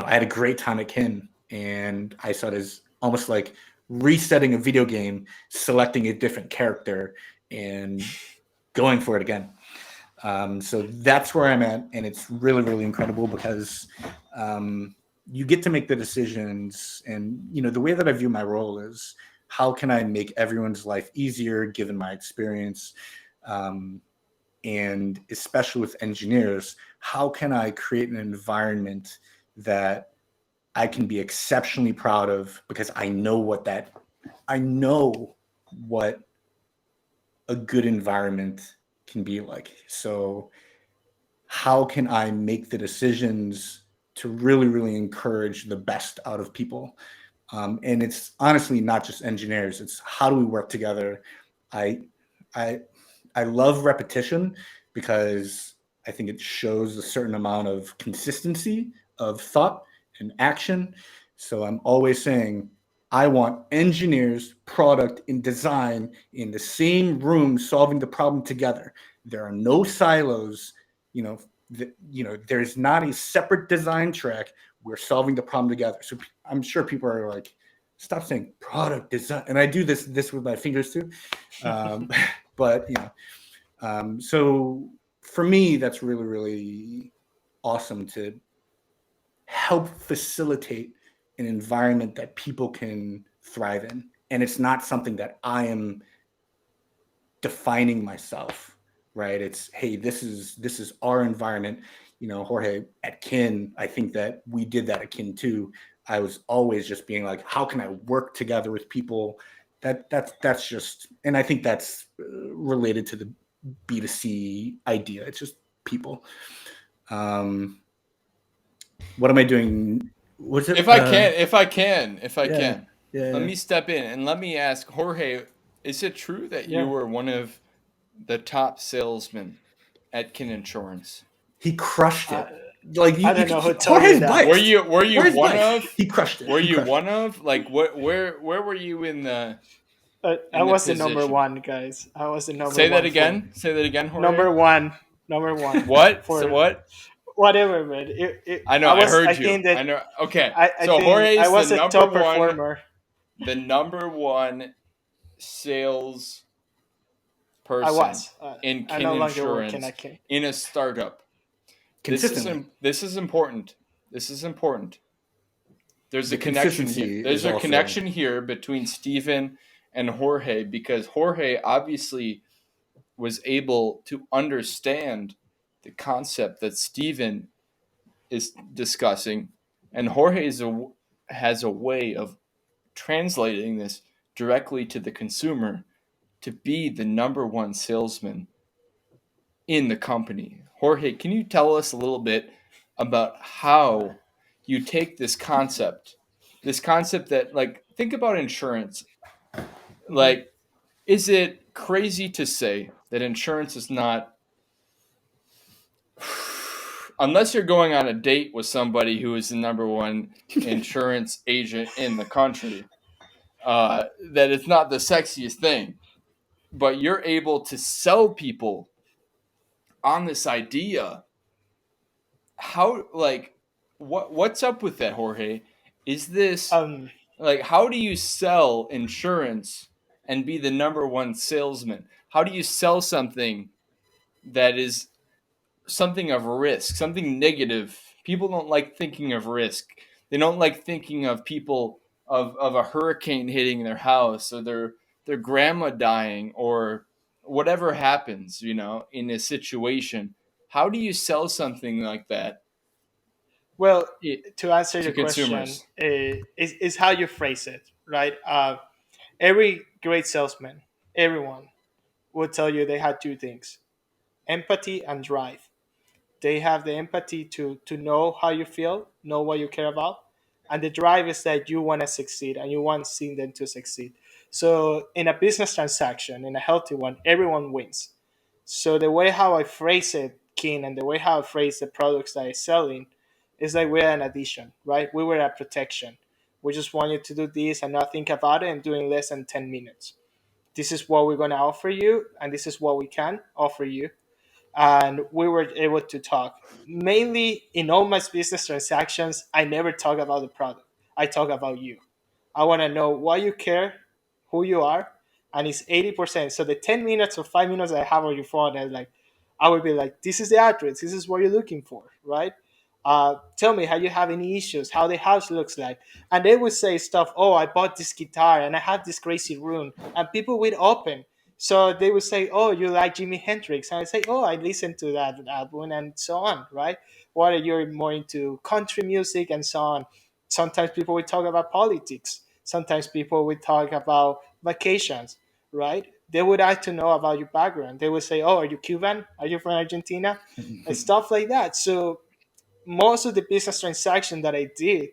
had a great time at Kin, and I saw it as almost like resetting a video game, selecting a different character, and going for it again. So that's where I'm at, and it's really, really incredible because you get to make the decisions. And the way that I view my role is, how can I make everyone's life easier given my experience? And especially with engineers, how can I create an environment that I can be exceptionally proud of, because I know what a good environment can be like. So how can I make the decisions to really, really encourage the best out of people? And it's honestly not just engineers. It's how do we work together? I, I, I love repetition because I think it shows a certain amount of consistency of thought and action. So I'm always saying, I want engineers, product, and design in the same room solving the problem together. There are no silos. There's not a separate design track. We're solving the problem together. So I'm sure people are like, stop saying product design. And I do this with my fingers too. But so for me, that's really, really awesome to help facilitate an environment that people can thrive in. And it's not something that I am defining myself, right? It's, hey, this is our environment. Jorge, at Kin, I think that we did that at Kin too. I was always just being like, how can I work together with people? That's just, and I think that's related to the B2C idea. It's just people. What am I doing? Was it? If I can, Yeah. let me step in and let me ask Jorge: is it true that you Yeah. were one of the top salesmen at Kin Insurance? He crushed Uh, it. Like I don't know who told Jorge's you that. biased. Were you Jorge's one biased. of? He crushed it. Were He you crushed one of? Like where were you in the I was the number position? one, guys. I was the number Say that one again. Say that again, Jorge. number one, number one What? So for what? whatever, man. I know. I I was. heard I you. think that I know. Okay. I So think Jorge I is the was a number top one, performer. sales I person was. in I Kin no longer work in Insurance a kin. in a startup. consistently. This is important. This is important. There's The a connection here. consistency There's is a also connection here between Stephen and Jorge, because Jorge obviously was able to understand the concept that Stephen is discussing, and Jorge has a way of translating this directly to the consumer to be the number one salesman in the company. Jorge, can you tell us a little bit about how you take this concept that, like, think about insurance. Mhm. Like, is it crazy to say that insurance is not unless you're going on a date with somebody who is the number one insurance agent in the country, that it's not the sexiest thing. But you're able to sell people on this idea. How, like, what's up with that, Jorge? Is this Um, like, how do you sell insurance and be the number one salesman? How do you sell something that is something of risk, something negative? People don't like thinking of risk. They don't like thinking of people of a hurricane hitting their house, or their grandma dying, or whatever happens, in a situation. How do you sell something like that well, i- to answer to your question, consumers? is how you phrase it, right? Every great salesman, everyone, will tell you they had two things: empathy and drive. They have the empathy to know how you feel, know what you care about, and the drive is that you want to succeed and you want seeing them to succeed. So in a business transaction, in a healthy one, everyone wins. So the way how I phrase it, Keen, and the way how I phrase the products that I'm selling is like we're an addition, right? We were a protection. We just want you to do this and not think about it and do it in less than 10 minutes. This is what we're going to offer you, and this is what we can offer you, and we were able to talk. Mainly in all my business transactions, I never talk about the product. I talk about you. I want to know why you care, who you are, and it's 80%. So the 10 minutes or 5 minutes I have on your phone, I would be like, this is the address, this is what you're looking for, right? Tell me how you have any issues, how the house looks like. And they would say stuff, oh, I bought this guitar and I have this crazy room. And people would open. So they would say, oh, you like Jimi Hendrix. And I say, oh, I listen to that album and so on, right? What are you more into country music and so on. Sometimes people would talk about politics. Sometimes people would talk about vacations, right? They would like to know about your background. They would say, oh, are you Cuban? Are you from Argentina? And stuff like that. So most of the business transaction that I did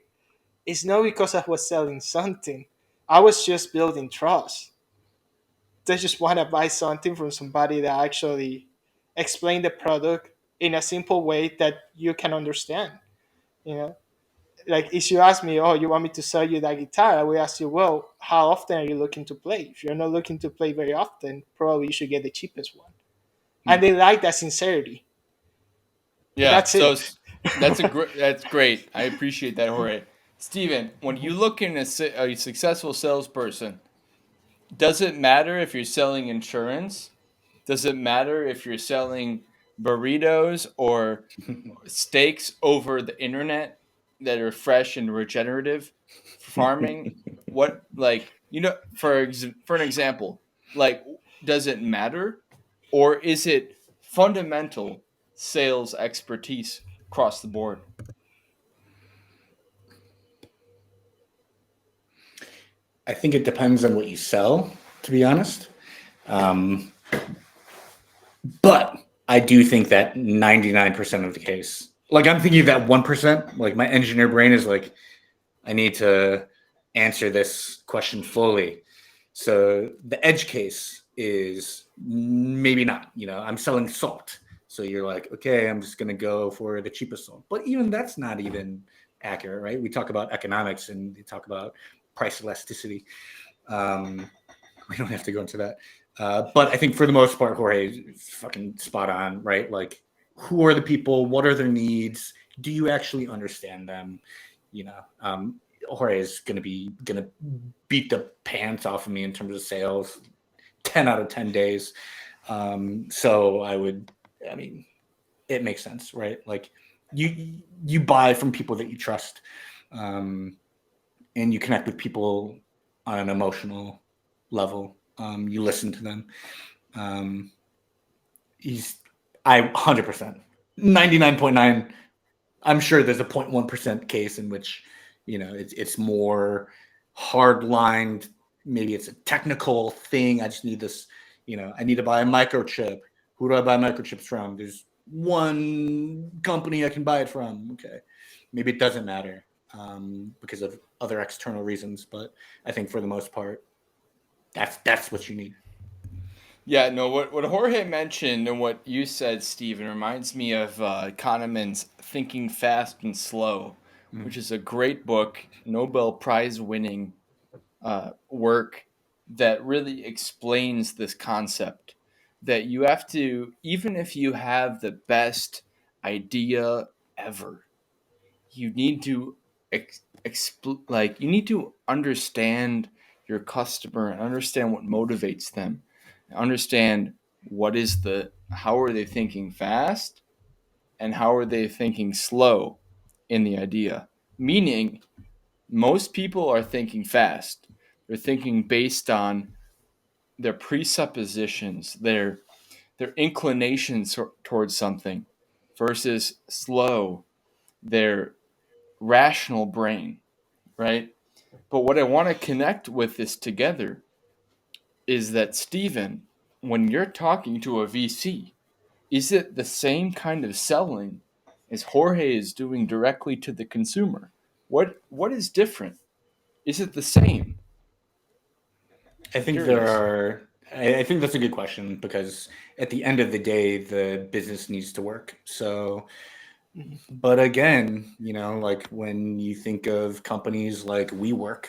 is not because I was selling something. I was just building trust. They just want to buy something from somebody that actually explain the product in a simple way that you can understand. You know, like if you ask me, oh, you want me to sell you that guitar? I will ask you, well, how often are you looking to play? If you're not looking to play very often, probably you should get the cheapest one. And they like that sincerity. Yeah, That's so it. that's great. I appreciate that, Jorge. Steven, when you look in a successful salesperson, does it matter if you're selling insurance? Does it matter if you're selling burritos or steaks over the internet that are fresh and regenerative farming? What, like, for an example, like, does it matter, or is it fundamental sales expertise across the board? I think it depends on what you sell, to be honest. Um, but I do think that 99% of the case, like I'm thinking of that 1%, like my engineer brain is like, I need to answer this question fully. So the edge case is maybe not, I'm selling salt. So you're like, okay, I'm just going to go for the cheapest salt. But even that's not even accurate, right? We talk about economics and we talk about price elasticity. We don't have to go into that. But I think for the most part, Jorge is fucking spot on, right? Like, who are the people? What are their needs? Do you actually understand them? Jorge is gonna beat the pants off of me in terms of sales, 10 out of 10 days. So I mean, it makes sense, right? Like, you buy from people that you trust, and you connect with people on an emotional level. You listen to them. Um, he's I 100%, 99.9. I'm sure there's a 0.1% case in which it's more hard lined. Maybe it's a technical thing. I just need this. I need to buy a microchip. Who do I buy microchips from? There's one company I can buy it from. Okay, maybe it doesn't matter because of other external reasons, but I think for the most part, that's what you need. Yeah, no, what Jorge mentioned and what you said, Stephen, reminds me of Kahneman's Thinking Fast and Slow, which is a great book, Nobel Prize winning work that really explains this concept that you have to, even if you have the best idea ever, you need to you need to understand your customer and understand what motivates them, understand what is the how are they thinking fast and how are they thinking slow in the idea. Meaning, most people are thinking fast. They're thinking based on their presuppositions, their inclinations towards something, versus slow, their rational brain, right? But what I want to connect with this together is that, Stephen, when you're talking to a VC, is it the same kind of selling as Jorge is doing directly to the consumer? What is different? Is it the same? I I'm think there curious. are. I think that's a good question because at the end of the day, the business needs to work. So, Mhm. but again, like when you think of companies like WeWork,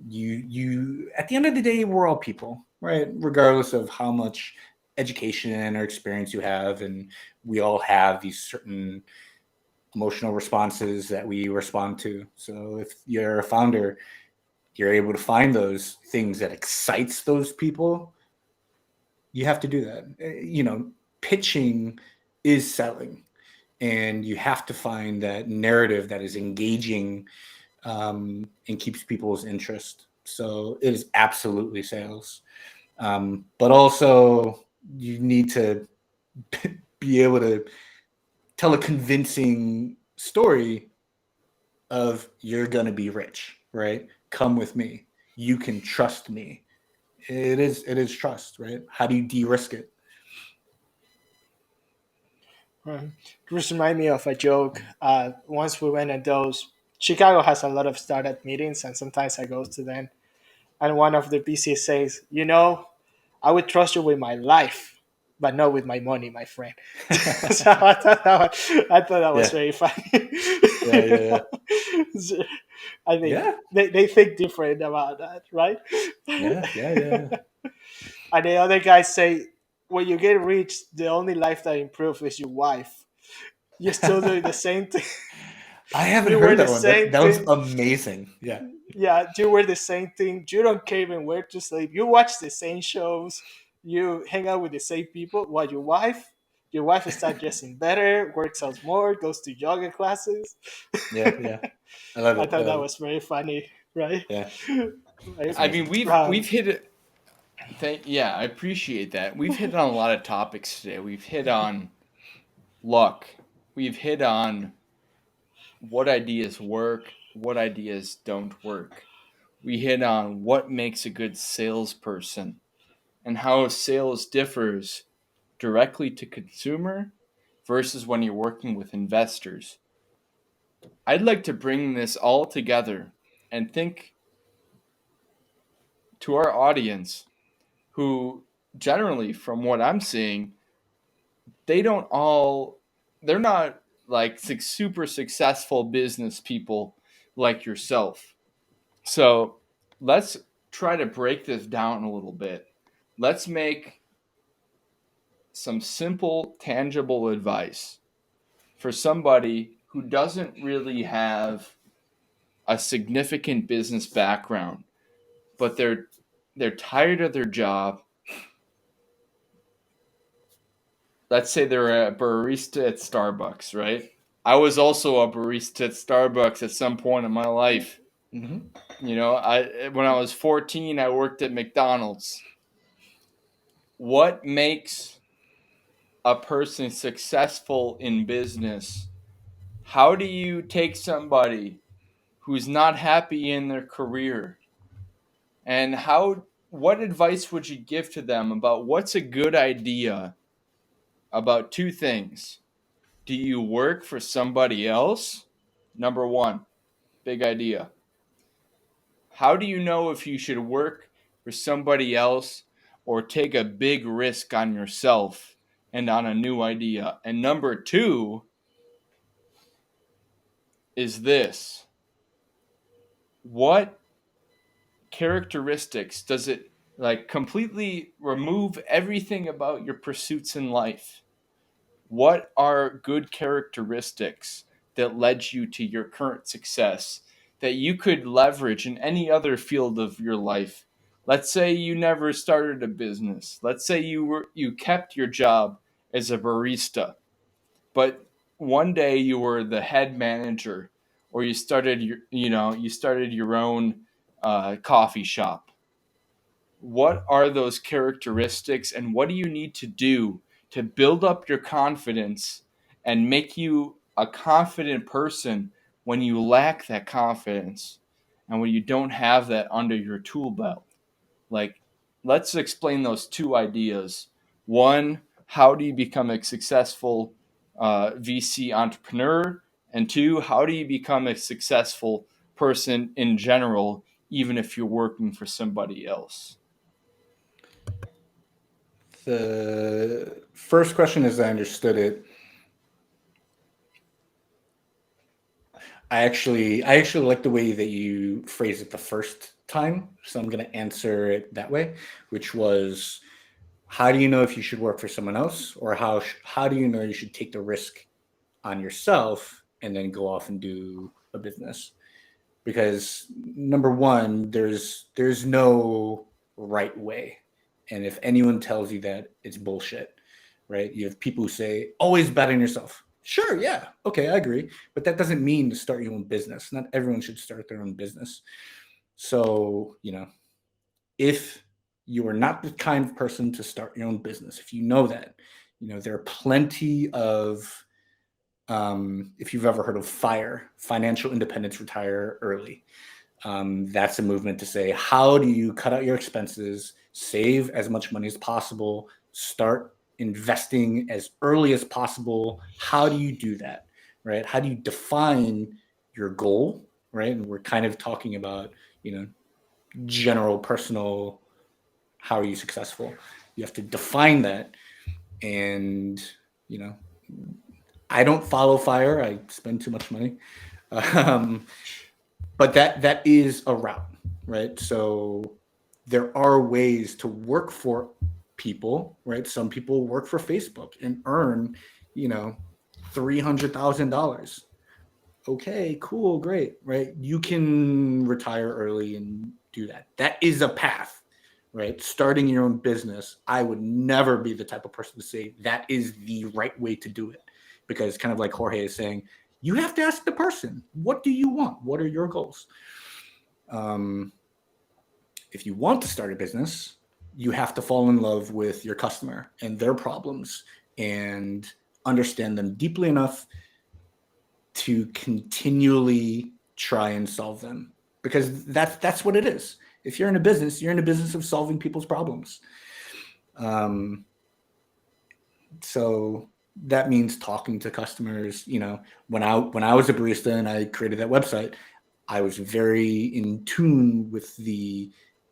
you at the end of the day, we're all people, right? Regardless of how much education or experience you have, and we all have these certain emotional responses that we respond to. So if you're a founder, you're able to find those things that excites those people, you have to do that. Pitching is selling, and you have to find that narrative that is engaging, and keeps people's interest. So it is absolutely sales, but also you need to be able to tell a convincing story of you're gonna be rich, right? Come with me. You can trust me. It is trust, right? How do you de-risk it? Just remind me of a joke. Once we went at those, Chicago has a lot of startup meetings, and sometimes I go to them. And one of the PCs says, I would trust you with my life, but not with my money, my friend. So I thought that was Yeah, very funny. yeah, yeah, So I think yeah, they think different about that, right? yeah, yeah, yeah. And the other guys say, when you get rich, the only life that improves is your wife. You're still doing the same thing. I haven't You wear heard the that one. That same that was thing. amazing. Yeah, Yeah, you wear the same thing. You don't care even where to sleep. You watch the same shows. You hang out with the same people. While your wife starts dressing better, works out more, goes to yoga classes. yeah, yeah. I love I it. I thought love that it. was very funny, right? Yeah, Right? it's I mean, amazing. we've hit it. Yeah, I appreciate that. We've hit on a lot of topics today. We've hit on luck. We've hit on what ideas work, what ideas don't work. We hit on what makes a good salesperson and how sales differs directly to consumer versus when you're working with investors. I'd like to bring this all together and think to our audience who generally from what I'm seeing, they don't all they're not like super successful business people like yourself. So, let's try to break this down a little bit. Let's make some simple tangible advice for somebody who doesn't really have a significant business background, but they're tired of their job. Let's say they're a barista at Starbucks, right? I was also a barista at Starbucks at some point in my life. Hmm. I when I was 14, I worked at McDonald's. What makes a person successful in business? How do you take somebody who's not happy in their career and what advice would you give to them about what's a good idea about two things? Do you work for somebody else? Number 1, big idea. How do you know if you should work for somebody else or take a big risk on yourself and on a new idea. And number 2 is this: what characteristics does it, like, completely remove everything about your pursuits in life? What are good characteristics that led you to your current success that you could leverage in any other field of your life? Let's say you never started a business. Let's say you kept your job as a barista, but one day you were the head manager, or you started your own coffee shop. What are those characteristics, and what do you need to do to build up your confidence and make you a confident person when you lack that confidence and when you don't have that under your tool belt? Like, let's explain those 2 ideas. One, how do you become a successful VC entrepreneur? And 2, how do you become a successful person in general, even if you're working for somebody else? The first question, as I understood it, I actually like the way that you phrased it the first time, so I'm going to answer it that way, which was, how do you know if you should work for someone else, or how do you know you should take the risk on yourself and then go off and do a business? Because number one, there's no right way, and if anyone tells you that, it's bullshit, right? You have people who say, always bet on yourself. Sure, yeah, okay, I agree, but that doesn't mean to start your own business. Not everyone should start their own business. So, if you are not the kind of person to start your own business, if you know that, there are plenty of, if you've ever heard of FIRE, Financial Independence, Retire Early. That's a movement to say, how do you cut out your expenses, save as much money as possible, start investing as early as possible? How do you do that, right? How do you define your goal, right? And we're kind of talking about, general personal, how are you successful? You have to define that. And, I don't follow FIRE. I spend too much money. But that is a route, right? So there are ways to work for people, right? Some people work for Facebook and earn, $300,000. Okay, cool, great, right? You can retire early and do that. That is a path, right? Starting your own business, I would never be the type of person to say that is the right way to do it, because kind of like Jorge is saying, you have to ask the person, what do you want? What are your goals? If you want to start a business, you have to fall in love with your customer and their problems and understand them deeply enough to continually try and solve them, because that's what it is. If you're in a business, you're in a business of solving people's problems. So that means talking to customers. When I was a barista and I created that website, I was very in tune with the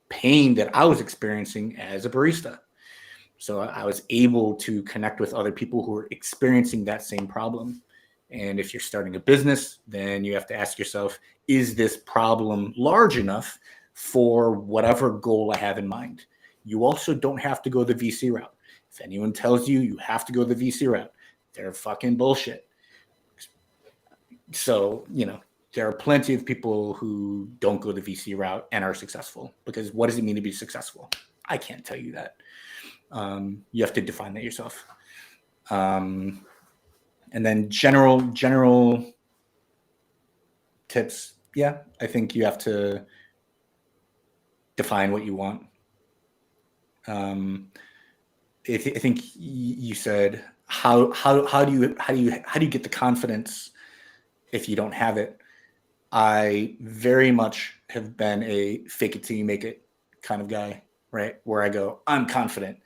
pain that I was experiencing as a barista. So I was able to connect with other people who were experiencing that same problem. And if you're starting a business, then you have to ask yourself, is this problem large enough for whatever goal I have in mind? You also don't have to go the VC route. If anyone tells you you have to go the VC route, they're fucking bullshit. So, there are plenty of people who don't go the VC route and are successful, because what does it mean to be successful? I can't tell you that. You have to define that yourself. And then general tips. Yeah, I think you have to define what you want. I think you said, how do you get the confidence if you don't have it? I very much have been a fake it till you make it kind of guy, right? Where I go, I'm confident,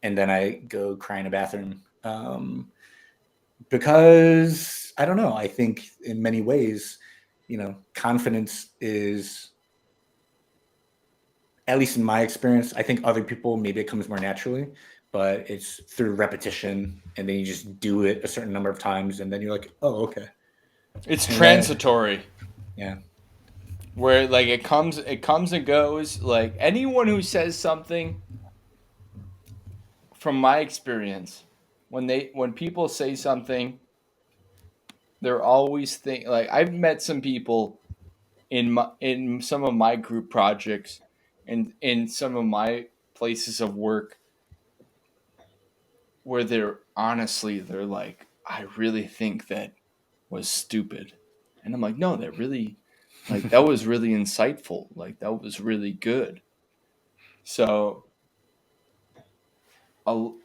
and then I go cry in a bathroom. Because I don't know, I think in many ways, confidence is at least in my experience, I think other people, maybe it comes more naturally, but it's through repetition, and then you just do it a certain number of times, and then you're like, oh, okay. It's And then, transitory. yeah. Where like it comes and goes. Like anyone who says something, from my experience, when people say something, they're always like I've met some people in some of my group projects and in some of my places of work where they're like, I really think that was stupid. And I'm like, no, that was really insightful. Like that was really good. So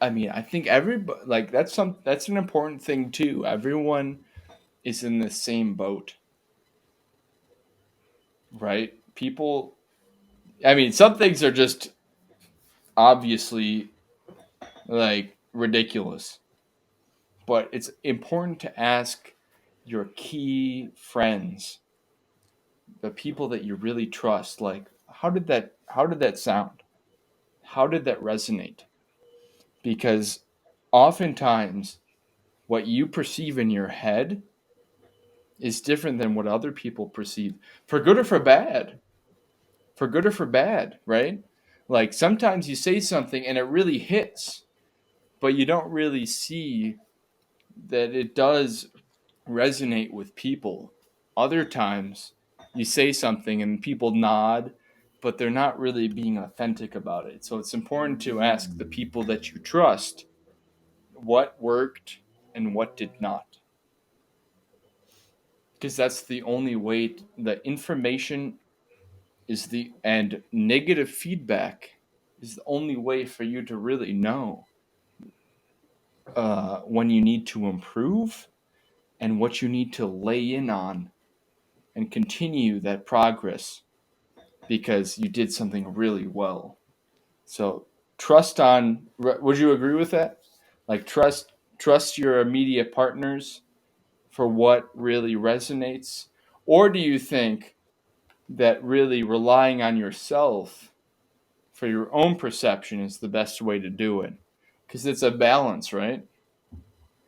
I mean, I think everybody like that's an important thing too. Everyone is in the same boat, right? People, I mean, some things are just obviously like ridiculous, but it's important to ask your key friends, the people that you really trust, like how did that sound? How did that resonate? Because oftentimes what you perceive in your head is different than what other people perceive, for good or for bad. For good or for bad, right? Like sometimes you say something and it really hits, but you don't really see that it does resonate with people. Other times you say something and people nod, but they're not really being authentic about it. So it's important to ask the people that you trust what worked and what did not. Because that's the only way the information and negative feedback is the only way for you to really know when you need to improve and what you need to lay in on and continue that progress because you did something really well. So would you agree with that? Like trust your immediate partners for what really resonates? Or do you think that really relying on yourself for your own perception is the best way to do it? Because it's a balance, right?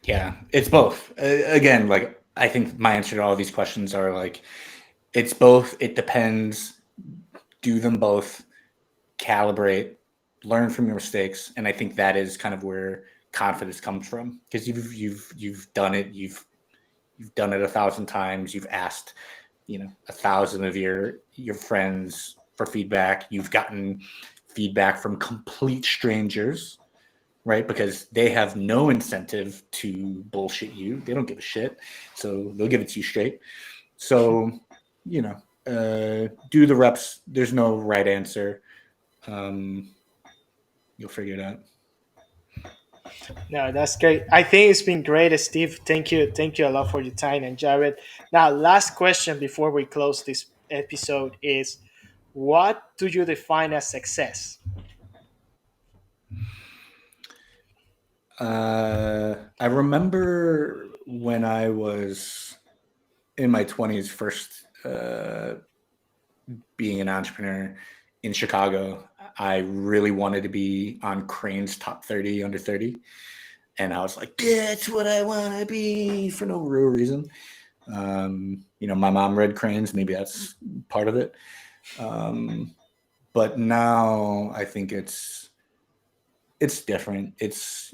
Yeah, it's both. Again, like I think my answer to all these questions are like, it's both. It depends. Do them both. Calibrate. Learn from your mistakes, and I think that is kind of where confidence comes from, because you've done it. You've done it 1,000 times. You've asked, 1,000 of your friends for feedback. You've gotten feedback from complete strangers, right? Because they have no incentive to bullshit you. They don't give a shit. So they'll give it to you straight. So, do the reps. There's no right answer. You'll figure it out. No, that's great. I think it's been great, Steve. Thank you a lot for your time, and Jared. Now, last question before we close this episode is, what do you define as success? I remember when I was in my 20s, first being an entrepreneur in Chicago. I really wanted to be on Crane's top 30 under 30. And I was like, that's what I want to be, for no real reason. My mom read Cranes. Maybe that's part of it. But now I think it's different. It's,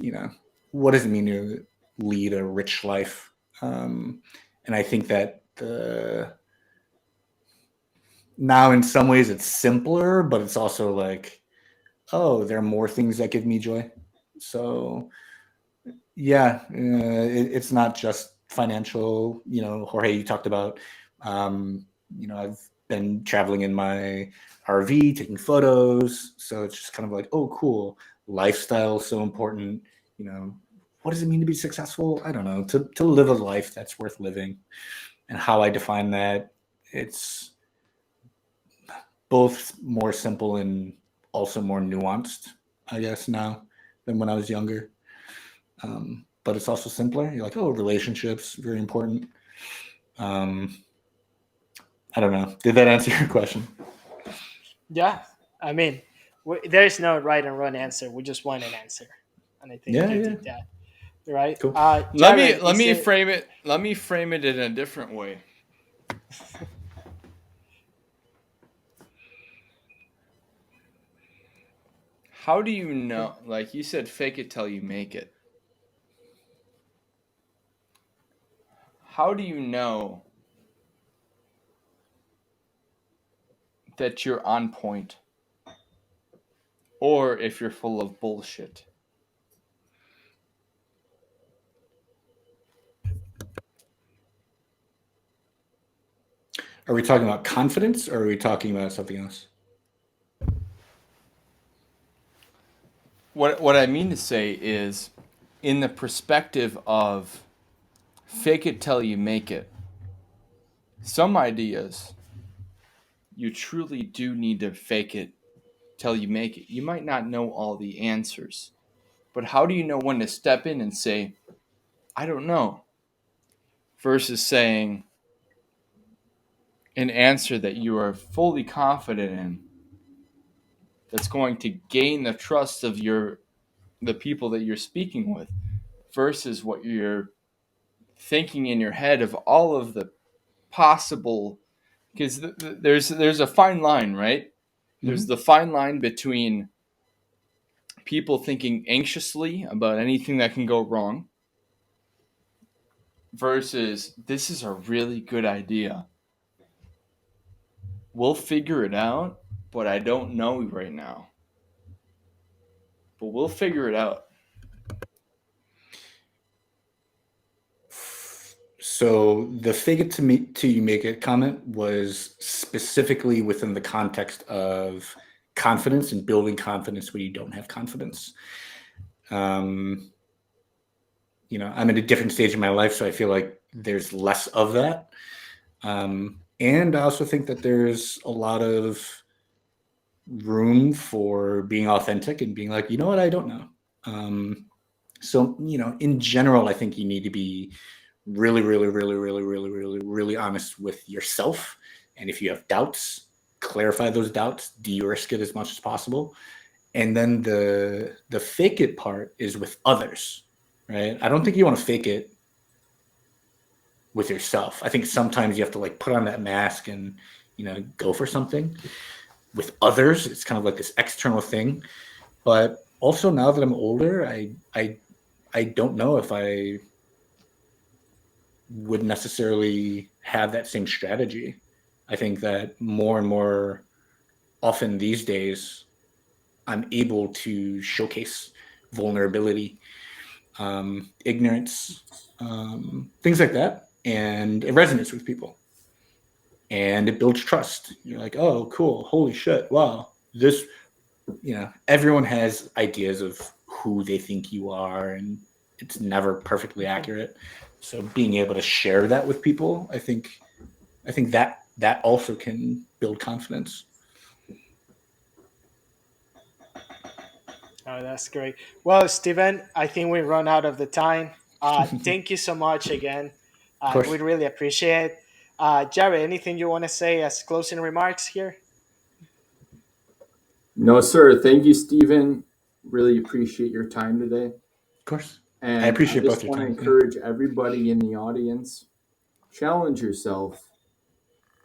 what does it mean to lead a rich life? And I think that now in some ways it's simpler, but it's also like, oh, there are more things that give me joy. So yeah, it's not just financial. Jorge, you talked about, I've been traveling in my RV, taking photos. So it's just kind of like, oh, cool. Lifestyle is so important. What does it mean to be successful? I don't know. To live a life that's worth living, and how I define that, it's both more simple and also more nuanced, I guess, now than when I was younger. But it's also simpler. You're like, oh, relationships, very important. I don't know. Did that answer your question? Yeah, I mean, there is no right and wrong answer. We just want an answer, and I think Yeah, you yeah, did that, right? cool. Jared, Let is me it? frame it. Let me frame it in a different way. How do you know? Like you said, fake it till you make it. How do you know that you're on point, or if you're full of bullshit? Are we talking about confidence or are we talking about something else? What I mean to say is, in the perspective of fake it till you make it. Some ideas you truly do need to fake it till you make it. You might not know all the answers, but how do you know when to step in and say, I don't know, versus saying an answer that you are fully confident in that's going to gain the trust of the people that you're speaking with versus what you're thinking in your head of all of the possible, because there's a fine line, right? There's Mm-hmm. the fine line between people thinking anxiously about anything that can go wrong versus this is a really good idea. We'll figure it out, but I don't know right now. But we'll figure it out. So the fake it to me till you make it comment was specifically within the context of confidence and building confidence when you don't have confidence. Um, I'm at a different stage in my life, so I feel like there's less of that. And I also think that there's a lot of room for being authentic and being like, you know what, I don't know. So, in general, I think you need to be really, really, really, really, really, really, really honest with yourself. And if you have doubts, clarify those doubts, de-risk it as much as possible. And then the fake it part is with others, right? I don't think you want to fake it with yourself. I think sometimes you have to like put on that mask and go for something. With others, it's kind of like this external thing. But also now that I'm older, I don't know if I would necessarily have that same strategy. I think that more and more often these days, I'm able to showcase vulnerability, ignorance, things like that. And it resonates with people and it builds trust. You're like, oh, cool. Holy shit. Wow. Everyone has ideas of who they think you are, and it's never perfectly accurate. So being able to share that with people, I think that also can build confidence. Oh, that's great. Well, Steven, I think we run out of the time. Thank you so much again. Of We course. really appreciate it. Jared, anything you want to say as closing remarks here? No, sir. Thank you, Stephen. Really appreciate your time today. Of course. I And I appreciate both just your want to time. Yeah. encourage everybody in the audience, challenge yourself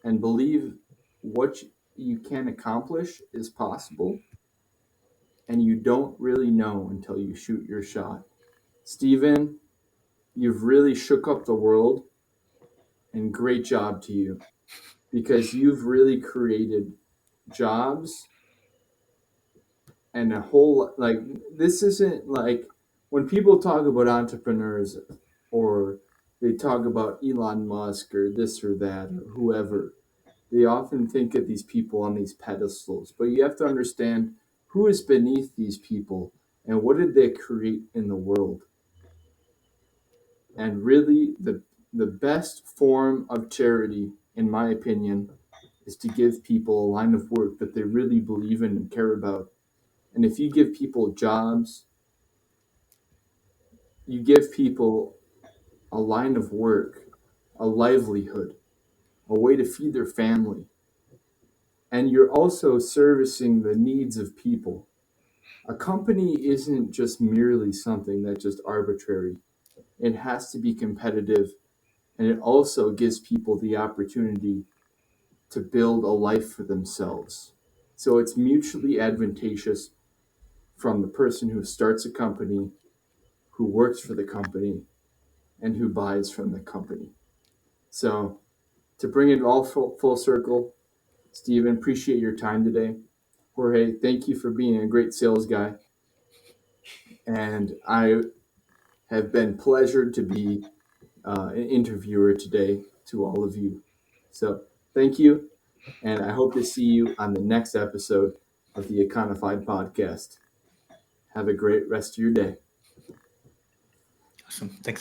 and believe what you can accomplish is possible. And you don't really know until you shoot your shot. Stephen, you've really shook up the world, and great job to you because you've really created jobs and a whole, like, this isn't like when people talk about entrepreneurs or they talk about Elon Musk or this or that or whoever, they often think of these people on these pedestals, but you have to understand who is beneath these people and what did they create in the world. And really, the best form of charity, in my opinion, is to give people a line of work that they really believe in and care about. And if you give people jobs, you give people a line of work, a livelihood, a way to feed their family, and you're also servicing the needs of people. A company isn't just merely something that's just arbitrary. It has to be competitive, and it also gives people the opportunity to build a life for themselves. So it's mutually advantageous from the person who starts a company, who works for the company, and who buys from the company. So to bring it all full circle, Stephen, appreciate your time today. Jorge, thank you for being a great sales guy. And I have been pleasured to be an interviewer today to all of you. So thank you, and I hope to see you on the next episode of the Econified podcast. Have a great rest of your day. Awesome. Thanks.